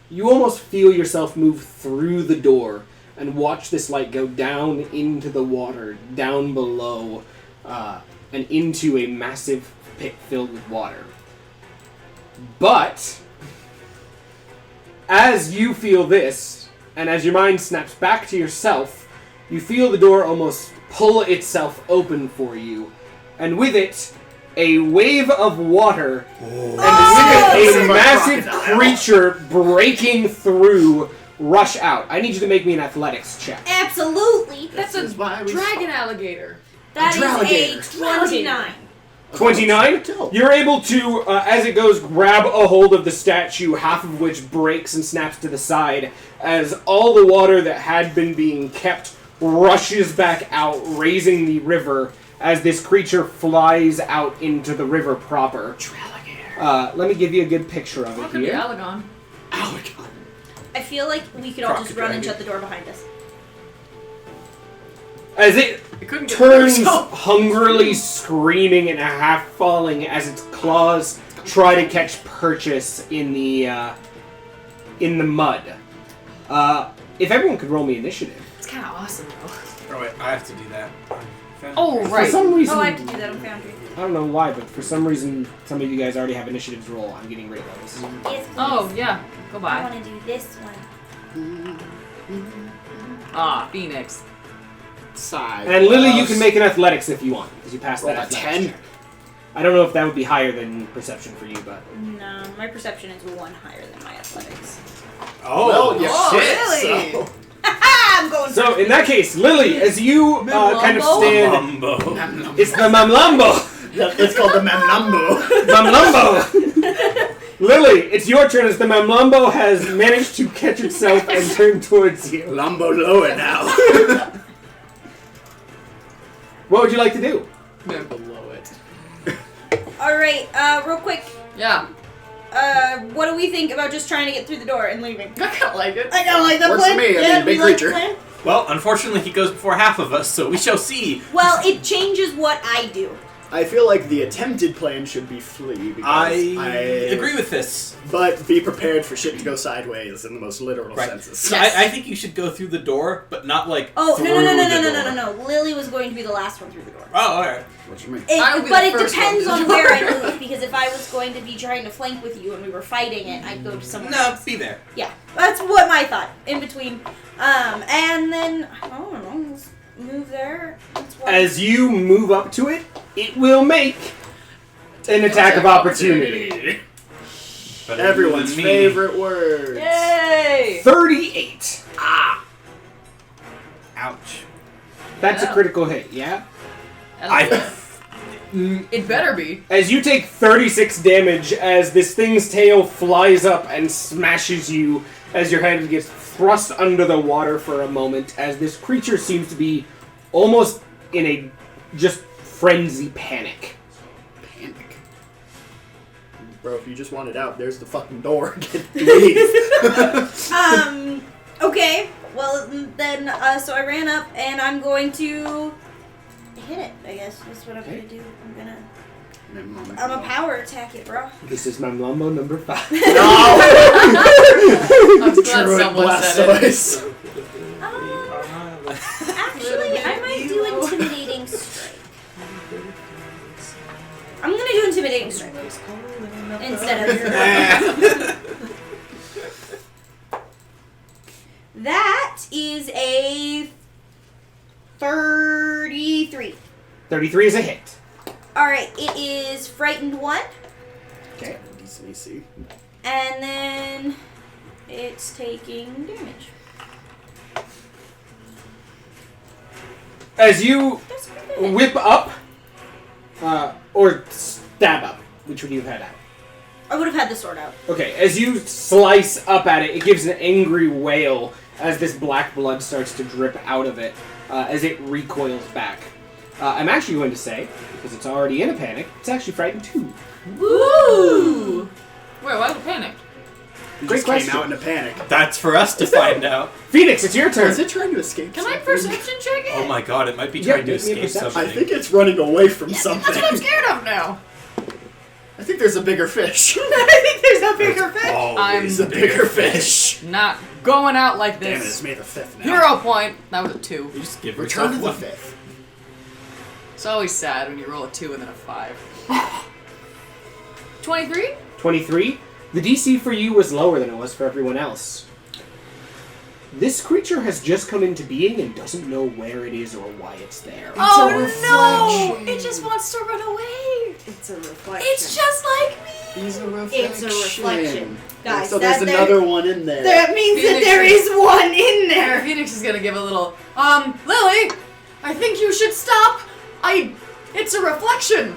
you almost feel yourself move through the door and watch this light go down into the water, down below, and into a massive pit filled with water. But, as you feel this, and as your mind snaps back to yourself, you feel the door almost pull itself open for you, and with it, a wave of water, and with it, a massive creature breaking through, rush out. I need you to make me an athletics check. Absolutely. That's This is why a we dragon alligator. That Dralligator. is a 29. 29? You're able to, as it goes, grab a hold of the statue, half of which breaks and snaps to the side, as all the water that had been being kept rushes back out, raising the river, as this creature flies out into the river proper. Let me give you a good picture of What it could be here. Alagon? Owlcat. I feel like we could all just run and Crocodile. shut the door behind us. As it It couldn't get turns through, so- hungrily screaming and half falling as its claws try to catch purchase in the mud. If everyone could roll me initiative. It's kind of awesome, though. Oh wait, I have to do that. Oh, For right. some reason, Oh, I have to do that on Foundry. I don't know why, but for some reason, some of you guys already have initiatives roll. I'm getting rid of those. Yes, please. Oh, yeah. Go I by. want to do this one. Ah, Phoenix. Side. And Lily, you can make an athletics if you want, because you passed Roll that a athletics 10. check. I don't know if that would be higher than perception for you, but No, my perception is 1 higher than my athletics. Oh, Well, yeah, Oh, shit. really? So. I'm going so first. in that case, Lily, as you kind of Mamlambo? stand, Mambo. it's the Mamlambo. It's called the Memnumbo. Mamlambo! Lily, it's your turn as the Mamlambo has managed to catch itself and turn towards you. Lumbo lower now. What would you like to do? Below it. Alright, real quick. Yeah. What do we think about just trying to get through the door and leaving? I kind of like it. I kind of like that Works plan. for me, I mean, Yeah, big we like creature. the plan. Well, unfortunately, he goes before half of us, so we shall see. Well, it changes what I do. I feel like the attempted plan should be flee. Because I agree with this. But be prepared for shit to go sideways in the most literal senses. Yes. I think you should go through the door, but not like Oh, through no. Lily was going to be the last one through the door. Oh, alright. What you mean? I would be But the it first depends one on through the where door. I move, because if I was going to be trying to flank with you and we were fighting it, I'd go to someone No, else. be there. Yeah, that's what my thought. In between. And then, I don't know, let's move there. That's what As you move up to it, it will make an attack of opportunity. But Everyone's me. favorite word. Yay! 38. Ouch. That's a Yeah. critical hit, yeah? It better be. As you take 36 damage as this thing's tail flies up and smashes you as your head gets thrust under the water for a moment, as this creature seems to be almost in a just frenzy panic. Panic. Bro, if you just want it out, there's the fucking door. Leave. Okay, well, then, so I ran up and I'm going to hit it, I guess. That's what I'm Okay. gonna do. I'm a power attack it, bro. This is Mamlambo number 5. I'm glad Druid someone said it. Blastoise. Actually, I might do Intimidating Strike. I'm gonna do Intimidating Strike instead of... That is a 33. 33 is a hit. Alright, it is Frightened 1, Okay. DC. and then it's taking damage. As you That's pretty good. whip up, or stab up, which would you have had out? I would have had the sword out. Okay, as you slice up at it, it gives an angry wail as this black blood starts to drip out of it as it recoils back. I'm actually going to say, because it's already in a panic, it's actually frightened 2. Woo! Wait, why would panic? He Great just came question. out in a panic. That's for us to find out. Phoenix, it's your turn. Is it trying to escape Can I something? perception check it? Oh my god, it might be Yeah, trying to make me a escape perception. something. I think it's running away from something. That's what I'm scared of now. I think there's a bigger fish. I think there's a bigger fish. There's a bigger fish. Not going out like Damn it, this. it's May the 5th now. Hero point. That was a 2. You just give Return yourself to the one. 5th. It's always sad when you roll a 2 and then a 5. 23? 23. The DC for you was lower than it was for everyone else. This creature has just come into being and doesn't know where it is or why it's there. Oh a no! reflection. It just wants to run away. It's a reflection. It's just like me. He's a reflection. It's a reflection. Guys, so there's that- another one in there. That means that there is one in there. Phoenix is gonna give a little, Lily, I think you should stop. It's a reflection.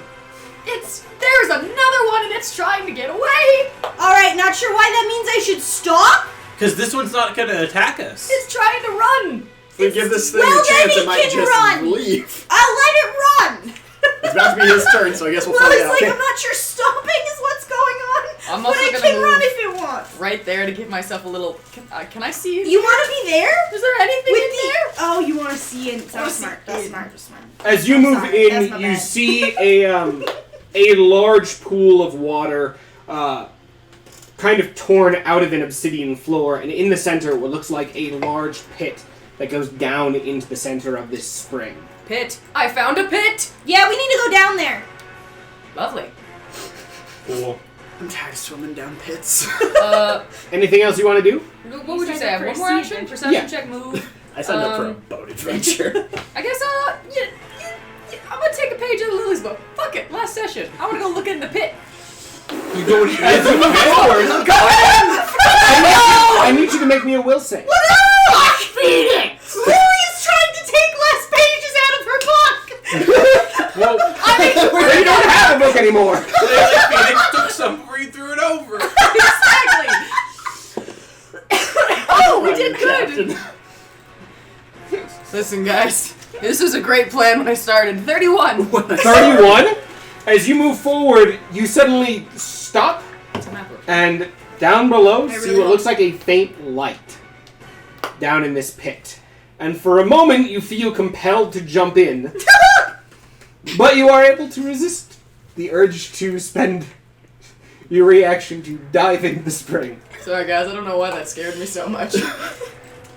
There's another one and it's trying to get away. Alright, not sure why that means I should stop? Because this one's not going to attack us. It's trying to run. If we give this thing well, a chance, then it might it can just run. leave. I'll let it run. It's about to be his turn, so I guess we'll Well, find it's out. like I'm not sure stopping is what's going on, I'm but also it gonna can move run if it wants. right there to give myself a little. Can I see? You want to be there? Is there anything With in the there? Oh, you want to see it? wanna That's see smart. That's it. smart. That's smart. As you I'm move sorry, that's my in, you bad. see a large pool of water kind of torn out of an obsidian floor, and in the center what looks like a large pit that goes down into the center of this spring. Pit. I found a pit. Yeah, we need to go down there. Lovely. Cool. I'm tired of swimming down pits. Anything else you want to do? What would you said say? I have one more perceive action? it. Perception Yeah. check, move. I signed up for a boat adventure. I guess, I'm gonna take a page out of Lily's book. Fuck it, last session. I wanna go look in the pit. You go to As you move forward, I need you to make me a will save. Phoenix! Lily is trying to take less pages out of her book. Well, you don't have a book anymore. Phoenix took some before you threw it over. Exactly. Oh, we did Captain. good. Listen, guys, this was a great plan when I started. 31. 31. As you move forward, you suddenly stop, and down below, see what looks like a faint light down in this pit. And for a moment, you feel compelled to jump in. But you are able to resist the urge to spend your reaction to dive into the spring. Sorry, guys, I don't know why that scared me so much.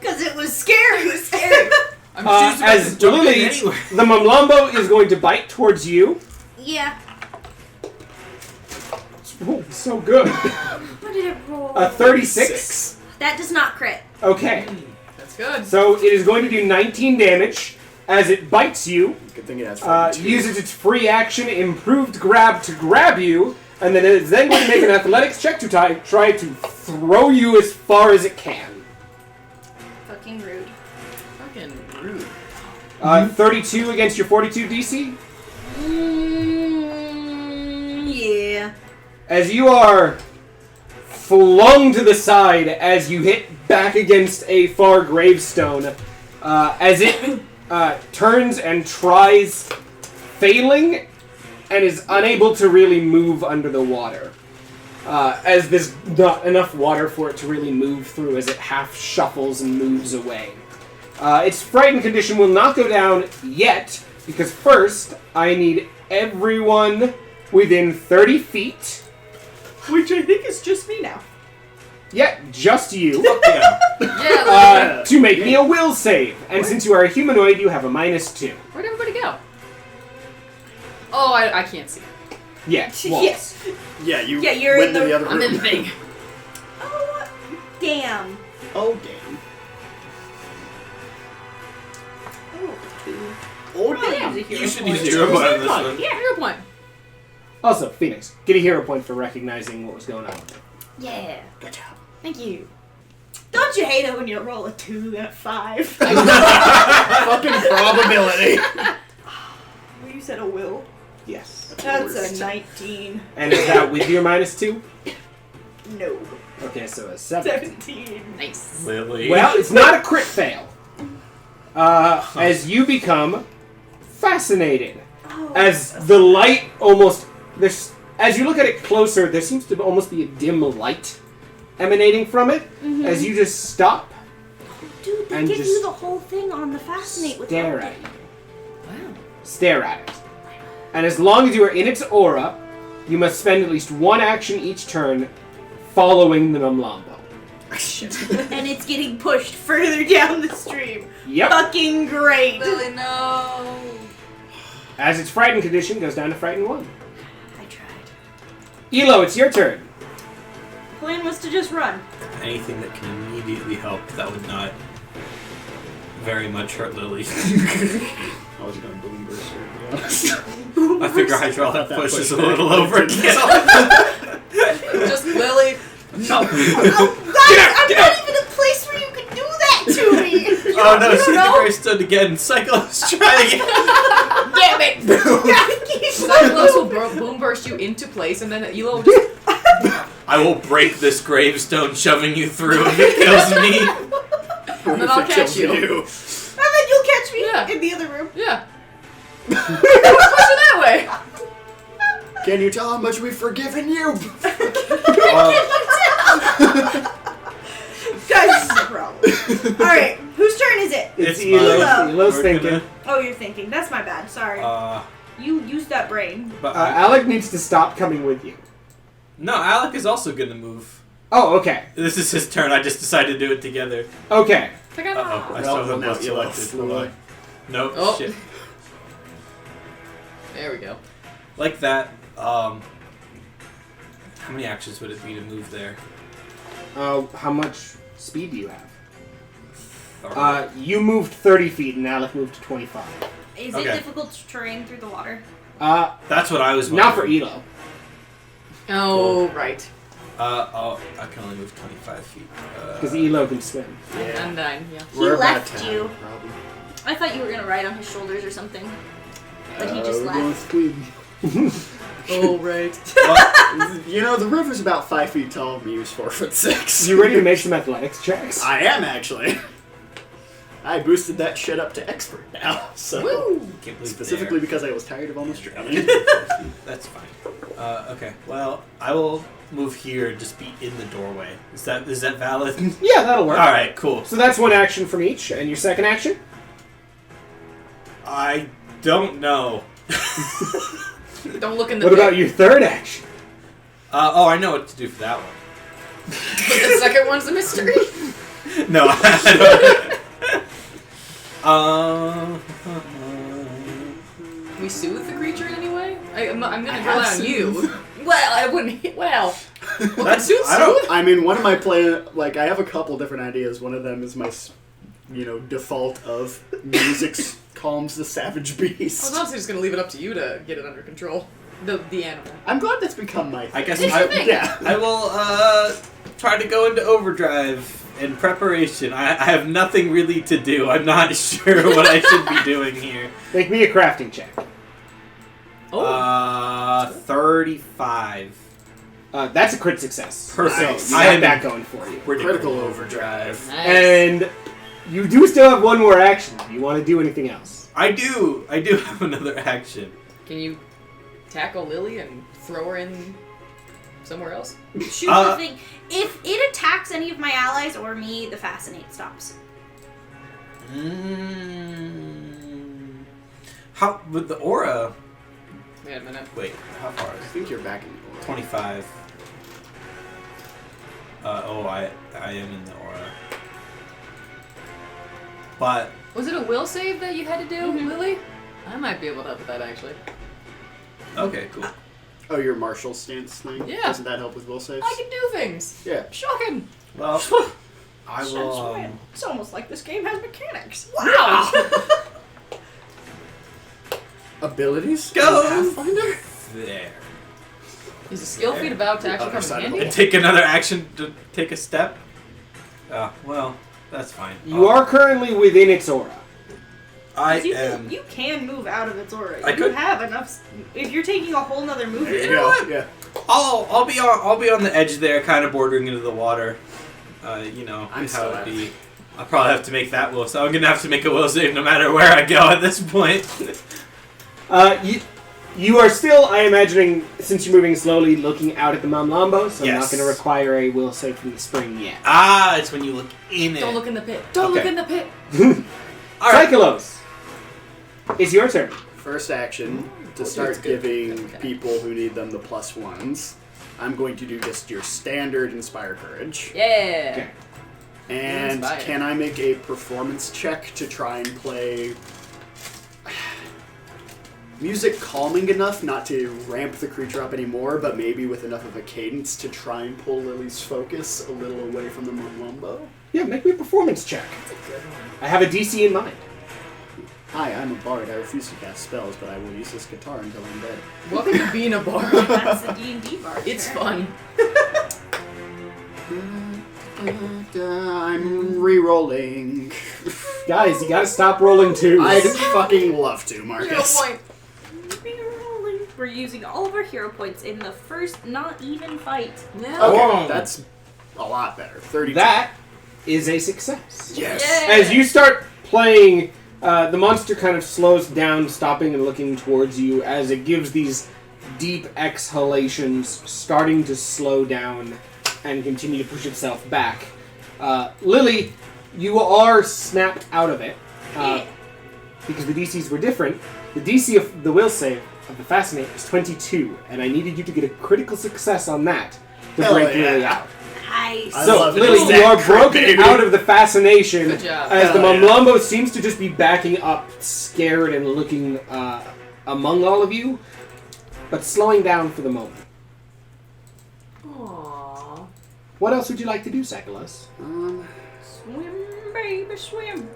Because it was scary. It was scary. I'm just about As to jump in Lily, anywhere. the Mumlambo is going to bite towards you. Yeah. Oh, so good. What did it roll? A 36. That does not crit. Okay, That's good. so it is going to do 19 damage as it bites you. Good thing it has Uses its free action, improved grab, to grab you, and then it is then going to make an athletics check to try to throw you as far as it can. Fucking rude. Fucking rude. 32 against your 42 DC. Yeah. As you are flung to the side as you hit back against a far gravestone, as it turns and tries, failing, and is unable to really move under the water. As there's not enough water for it to really move through as it half shuffles and moves away. Its frightened condition will not go down yet, because first I need everyone within 30 feet. Which I think is just me now. Yeah, just you. Yeah. Yeah, To make me a will save. And since you are a humanoid, you have a -2. where'd everybody go? Oh, I can't see. Yeah. Well, Yes. Yeah, you Yeah, you're went in to the- the other I'm in room. the thing. Oh, damn. Oh, damn. Oh, damn. You should use your point on this one. Yeah, hero point. Also, Phoenix, get a hero point for recognizing what was going on. Yeah. Good job. Thank you. Don't you hate it when you roll a 2 then a 5? Fucking probability. Well, you said a will. Yes. That's a 19. And is that with your -2? No. Okay, so a 7. 17. Nice. Lily. Well, it's not a crit fail. As you become fascinated. Oh. As the light almost... As you look at it closer, there seems to almost be a dim light emanating from it. As you just stop, Dude, they and give just you the whole thing on the fascinate with stare the- at you. Wow. Stare at it. And as long as you are in its aura, you must spend at least one action each turn following the Mumlambo. And it's getting pushed further down the stream. Yep. Fucking great. Lily, no. As its frightened condition goes down to frightened 1. I tried. Elo, it's your turn. Plan was to just run. Anything that can immediately help, that would not very much hurt Lily. I was going boom burster. I figure hydraulic That push is a push little back. overkill. Just Lily. No. I'm not even in a place where you can do that to me. Oh no, you see don't the know? gravestone again. Cyclops, try again. Damn it! Cyclops will boom burst you into place, and then Elo will just... I will break this gravestone, shoving you through if it kills me. And then I'll catch you. And then you'll catch me Yeah. in the other room. Yeah. Push it that way. Can you tell how much we've forgiven you? Guys, this is a problem. Alright, whose turn is it? It's It's Elo. mine. Elo's We're thinking. gonna- Oh, you're thinking. That's my bad. Sorry. You used that brain. But Alec needs to stop coming with you. no, Alec is also gonna move. Oh, okay. This is his turn. I just decided to do it together. Okay. Pick up. Uh-oh. I still have now one Elo. selected. Hold on. No, Oh. shit. There we go. Like that. How many actions would it be to move there? How much speed do you have? You moved 30 feet and Alec moved 25. Is Okay. it difficult terrain through the water? That's what I was Not for wondering. Elo. Oh, right. I can only move 25 feet. Because Elo can swim. And then, yeah. He We're about left you. Probably. I thought you were gonna ride on his shoulders or something. But he just we're going left. with Queen. Oh, right. Well, You know, the river's about 5 feet tall, Mews 4'6". You ready to make some athletics checks? I am, actually. I boosted that shit up to expert now, so... Woo! can't believe Specifically because I was tired of almost drowning. That's fine. Okay. Well, I will move here and just be in the doorway. Is that valid? Yeah, that'll work. All right. Cool. So that's one action from each. And your second action? I don't know. Don't look in the What pit. about your third action? I know what to do for that one. But the second one's a mystery. No, I don't. We soothe the creature in any way? I'm gonna rely on you. Well, I wouldn't. Well, what can soothe? I don't. I mean, one of my like, I have a couple different ideas. One of them is my, default of music calms the savage I was beast. honestly just gonna leave it up to you to get it under control. The animal. I'm glad that's become my thing. I guess It's your thing. Yeah. I will try to go into overdrive in preparation. I have nothing really to do. I'm not sure what I should be doing here. Make me a crafting check. 35. That's a crit success. Perfect. Nice. So you I have am that going for you. Critical overdrive. Nice. And you do still have one more action. Do you want to do anything else? I do have another action. Can you tackle Lily and throw her in somewhere else? Shoot the thing. If it attacks any of my allies or me, the fascinate stops. How with the aura? Wait a minute. Wait, how far I is think you're back in the corner. 25. I am in the aura. But Was it a will save that you had to do, Mhm. Lily? I might be able to help with that actually. okay, cool. Oh, your martial stance thing? Yeah. Doesn't that help with will saves? I can do things. Yeah. Shocking. Well, I will. It's almost like this game has mechanics. Wow. Abilities? Go! Pathfinder? There. Is a skill feat about to actually Other come side in of handy? And take another action to take a step. Well, that's fine. You are currently within its aura. I You am. You can move out of its aura. I You could. have enough. If you're taking a whole nother movement, There you know go. what? Yeah. I'll be on the edge there, kind of bordering into the water. I'm how so it'd be. I'll probably have to make that will, so I'm gonna have to make a will save no matter where I go at this point. You are still, I imagining, since you're moving slowly, looking out at the Mamlambo, so I'm not Yes. going to require a will save from the spring yet. It's when you look in it. Don't look in the pit. Don't look Okay. in the pit. All right. Psycholos, it's your turn. First action, to It's start good. giving Okay. people who need them the +1s, I'm going to do just your standard Inspire Courage. Yeah. Okay. And Inspire. can I make a performance check to try and play music calming enough not to ramp the creature up anymore, but maybe with enough of a cadence to try and pull Lily's focus a little away from the Mumwumbo? Yeah, make me a performance check. I have a DC in mind. Hi, I'm a bard. I refuse to cast spells, but I will use this guitar until I'm dead. Welcome to being a bard. that's the D&D bar. It's fun. I'm re-rolling. Guys, you gotta stop rolling twos. I'd fucking love to, No Marcus. point. We're using all of our hero points in the first not even fight. No. Okay, Whoa. that's a lot better. 32. That is a success. Yes. Yay. As you start playing, the monster kind of slows down, stopping and looking towards you as it gives these deep exhalations, starting to slow down and continue to push itself back. Lily, you are snapped out of it because the DCs were different. The DC of the will save of the Fascinate is 22, and I needed you to get a critical success on that to Hell break yeah. Lily out. Nice. I So, love it. Lily, It's you that are crit, broken baby. out of the fascination Good job. as the Hell yeah. Mamlambo seems to just be backing up, scared and looking among all of you, but slowing down for the moment. Aww. What else would you like to do, Psycholos? Swim, baby, swim.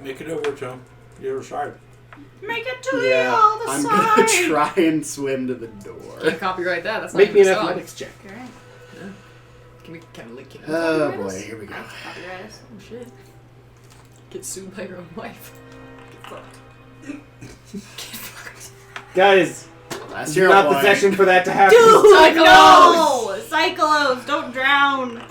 Make it over, Joe. You're side. Make it to Yeah, the other I'm side. gonna try and swim to the door. Can't copyright that. That's not Make me even an a song. athletics check. Alright. Can we can we Oh copyright boy, us? here we go. Copyright us. Oh shit. Get sued by your own wife. Get fucked. Get fucked. Guys, Last this year is not the one. session for that to happen. Dude, Cyclos! no! Cyclos, don't drown.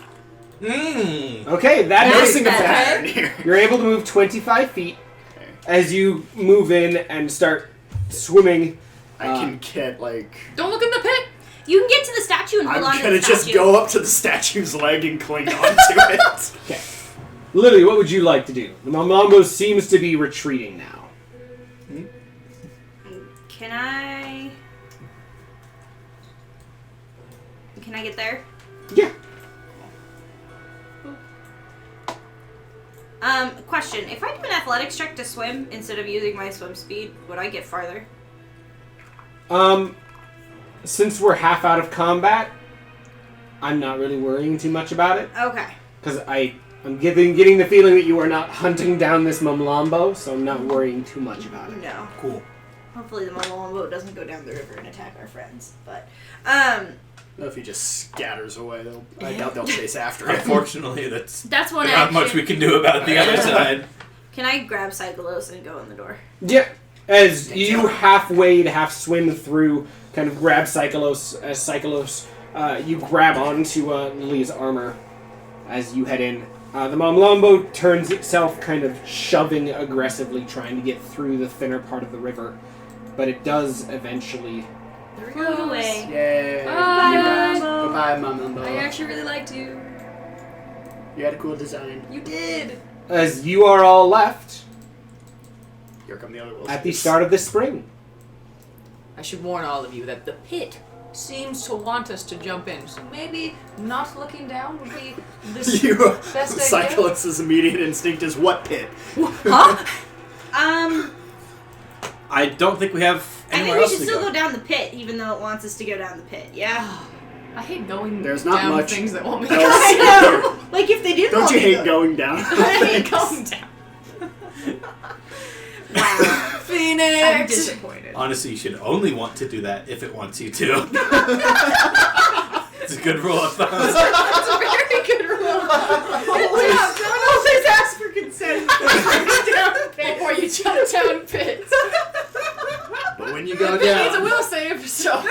Okay, that Nice. is Noticing a Okay. pattern here. You're able to move 25 feet Okay. as you move in and start swimming. I can get like. Don't look in the pit. You can get to the statue and I'm hold on to gonna the just statue. go up to the statue's leg and cling onto it. Okay. Lily, what would you like to do? The Mamlambo seems to be retreating now. Can I get there? Yeah. Question. If I do an athletics check to swim instead of using my swim speed, would I get farther? Since we're half out of combat, I'm not really worrying too much about it. Okay. Because I'm getting the feeling that you are not hunting down this Mumlambo, so I'm not worrying too much about it. No. Cool. Hopefully the Mumlambo doesn't go down the river and attack our friends. But, Well, if he just scatters away, I doubt they'll chase after him. Unfortunately, that's one not action. much we can do about the other side. Can I grab Cyclos and go in the door? Yeah. As you halfway to half swim through, kind of grab Cyclos, as Cyclos, you grab onto Lily's armor as you head in. The Mumlambo turns itself, kind of shoving aggressively, trying to get through the thinner part of the river. But it does eventually. There we Float go. away. Yay. Bye. Goodbye, Mumbo. I actually really liked you. You had a cool design. You did. As you are all left Here come the other wolves. at the start of this spring. I should warn all of you that the pit seems to want us to jump in, so maybe not looking down would be the best idea. Cyclos' immediate instinct is what pit? Huh? I don't think we have I think anywhere we else should to still go. go down the pit, even though it wants us to go down the pit. Yeah. I hate going There's not down much things that want me else. to I know. Like if they did. Don't want you me hate to going down? I hate going down. Wow. Phoenix! I'm disappointed. Honestly, you should only want to do that if it wants you to. It's a good rule of thumb. That's a very good rule. Don't always ask for consent Before you jump down pits. But when you go It's a down, will save, so.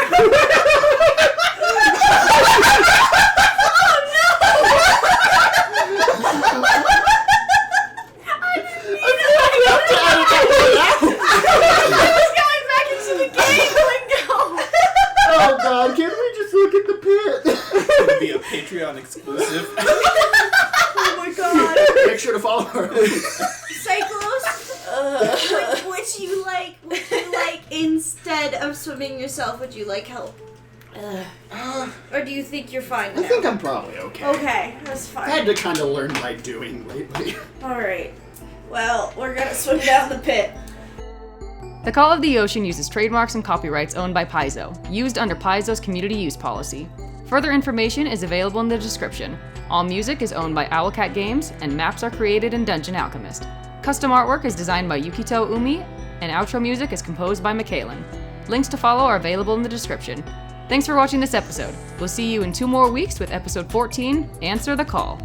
oh god, can't we just look at the pit? It would be a Patreon exclusive. Oh my god. Make sure to follow her. Cyclos, would you like instead of swimming yourself, would you like help? Or do you think you're fine I now? think I'm probably okay. Okay, that's I fine. had to kind of learn by doing lately. Alright. Well, we're gonna swim down the pit. The Call of the Ocean uses trademarks and copyrights owned by Paizo, used under Paizo's community use policy. Further information is available in the description. All music is owned by Owlcat Games, and maps are created in Dungeon Alchemist. Custom artwork is designed by Yukito Umi, and outro music is composed by Michaelan. Links to follow are available in the description. Thanks for watching this episode. We'll see you in 2 more weeks with episode 14, Answer the Call.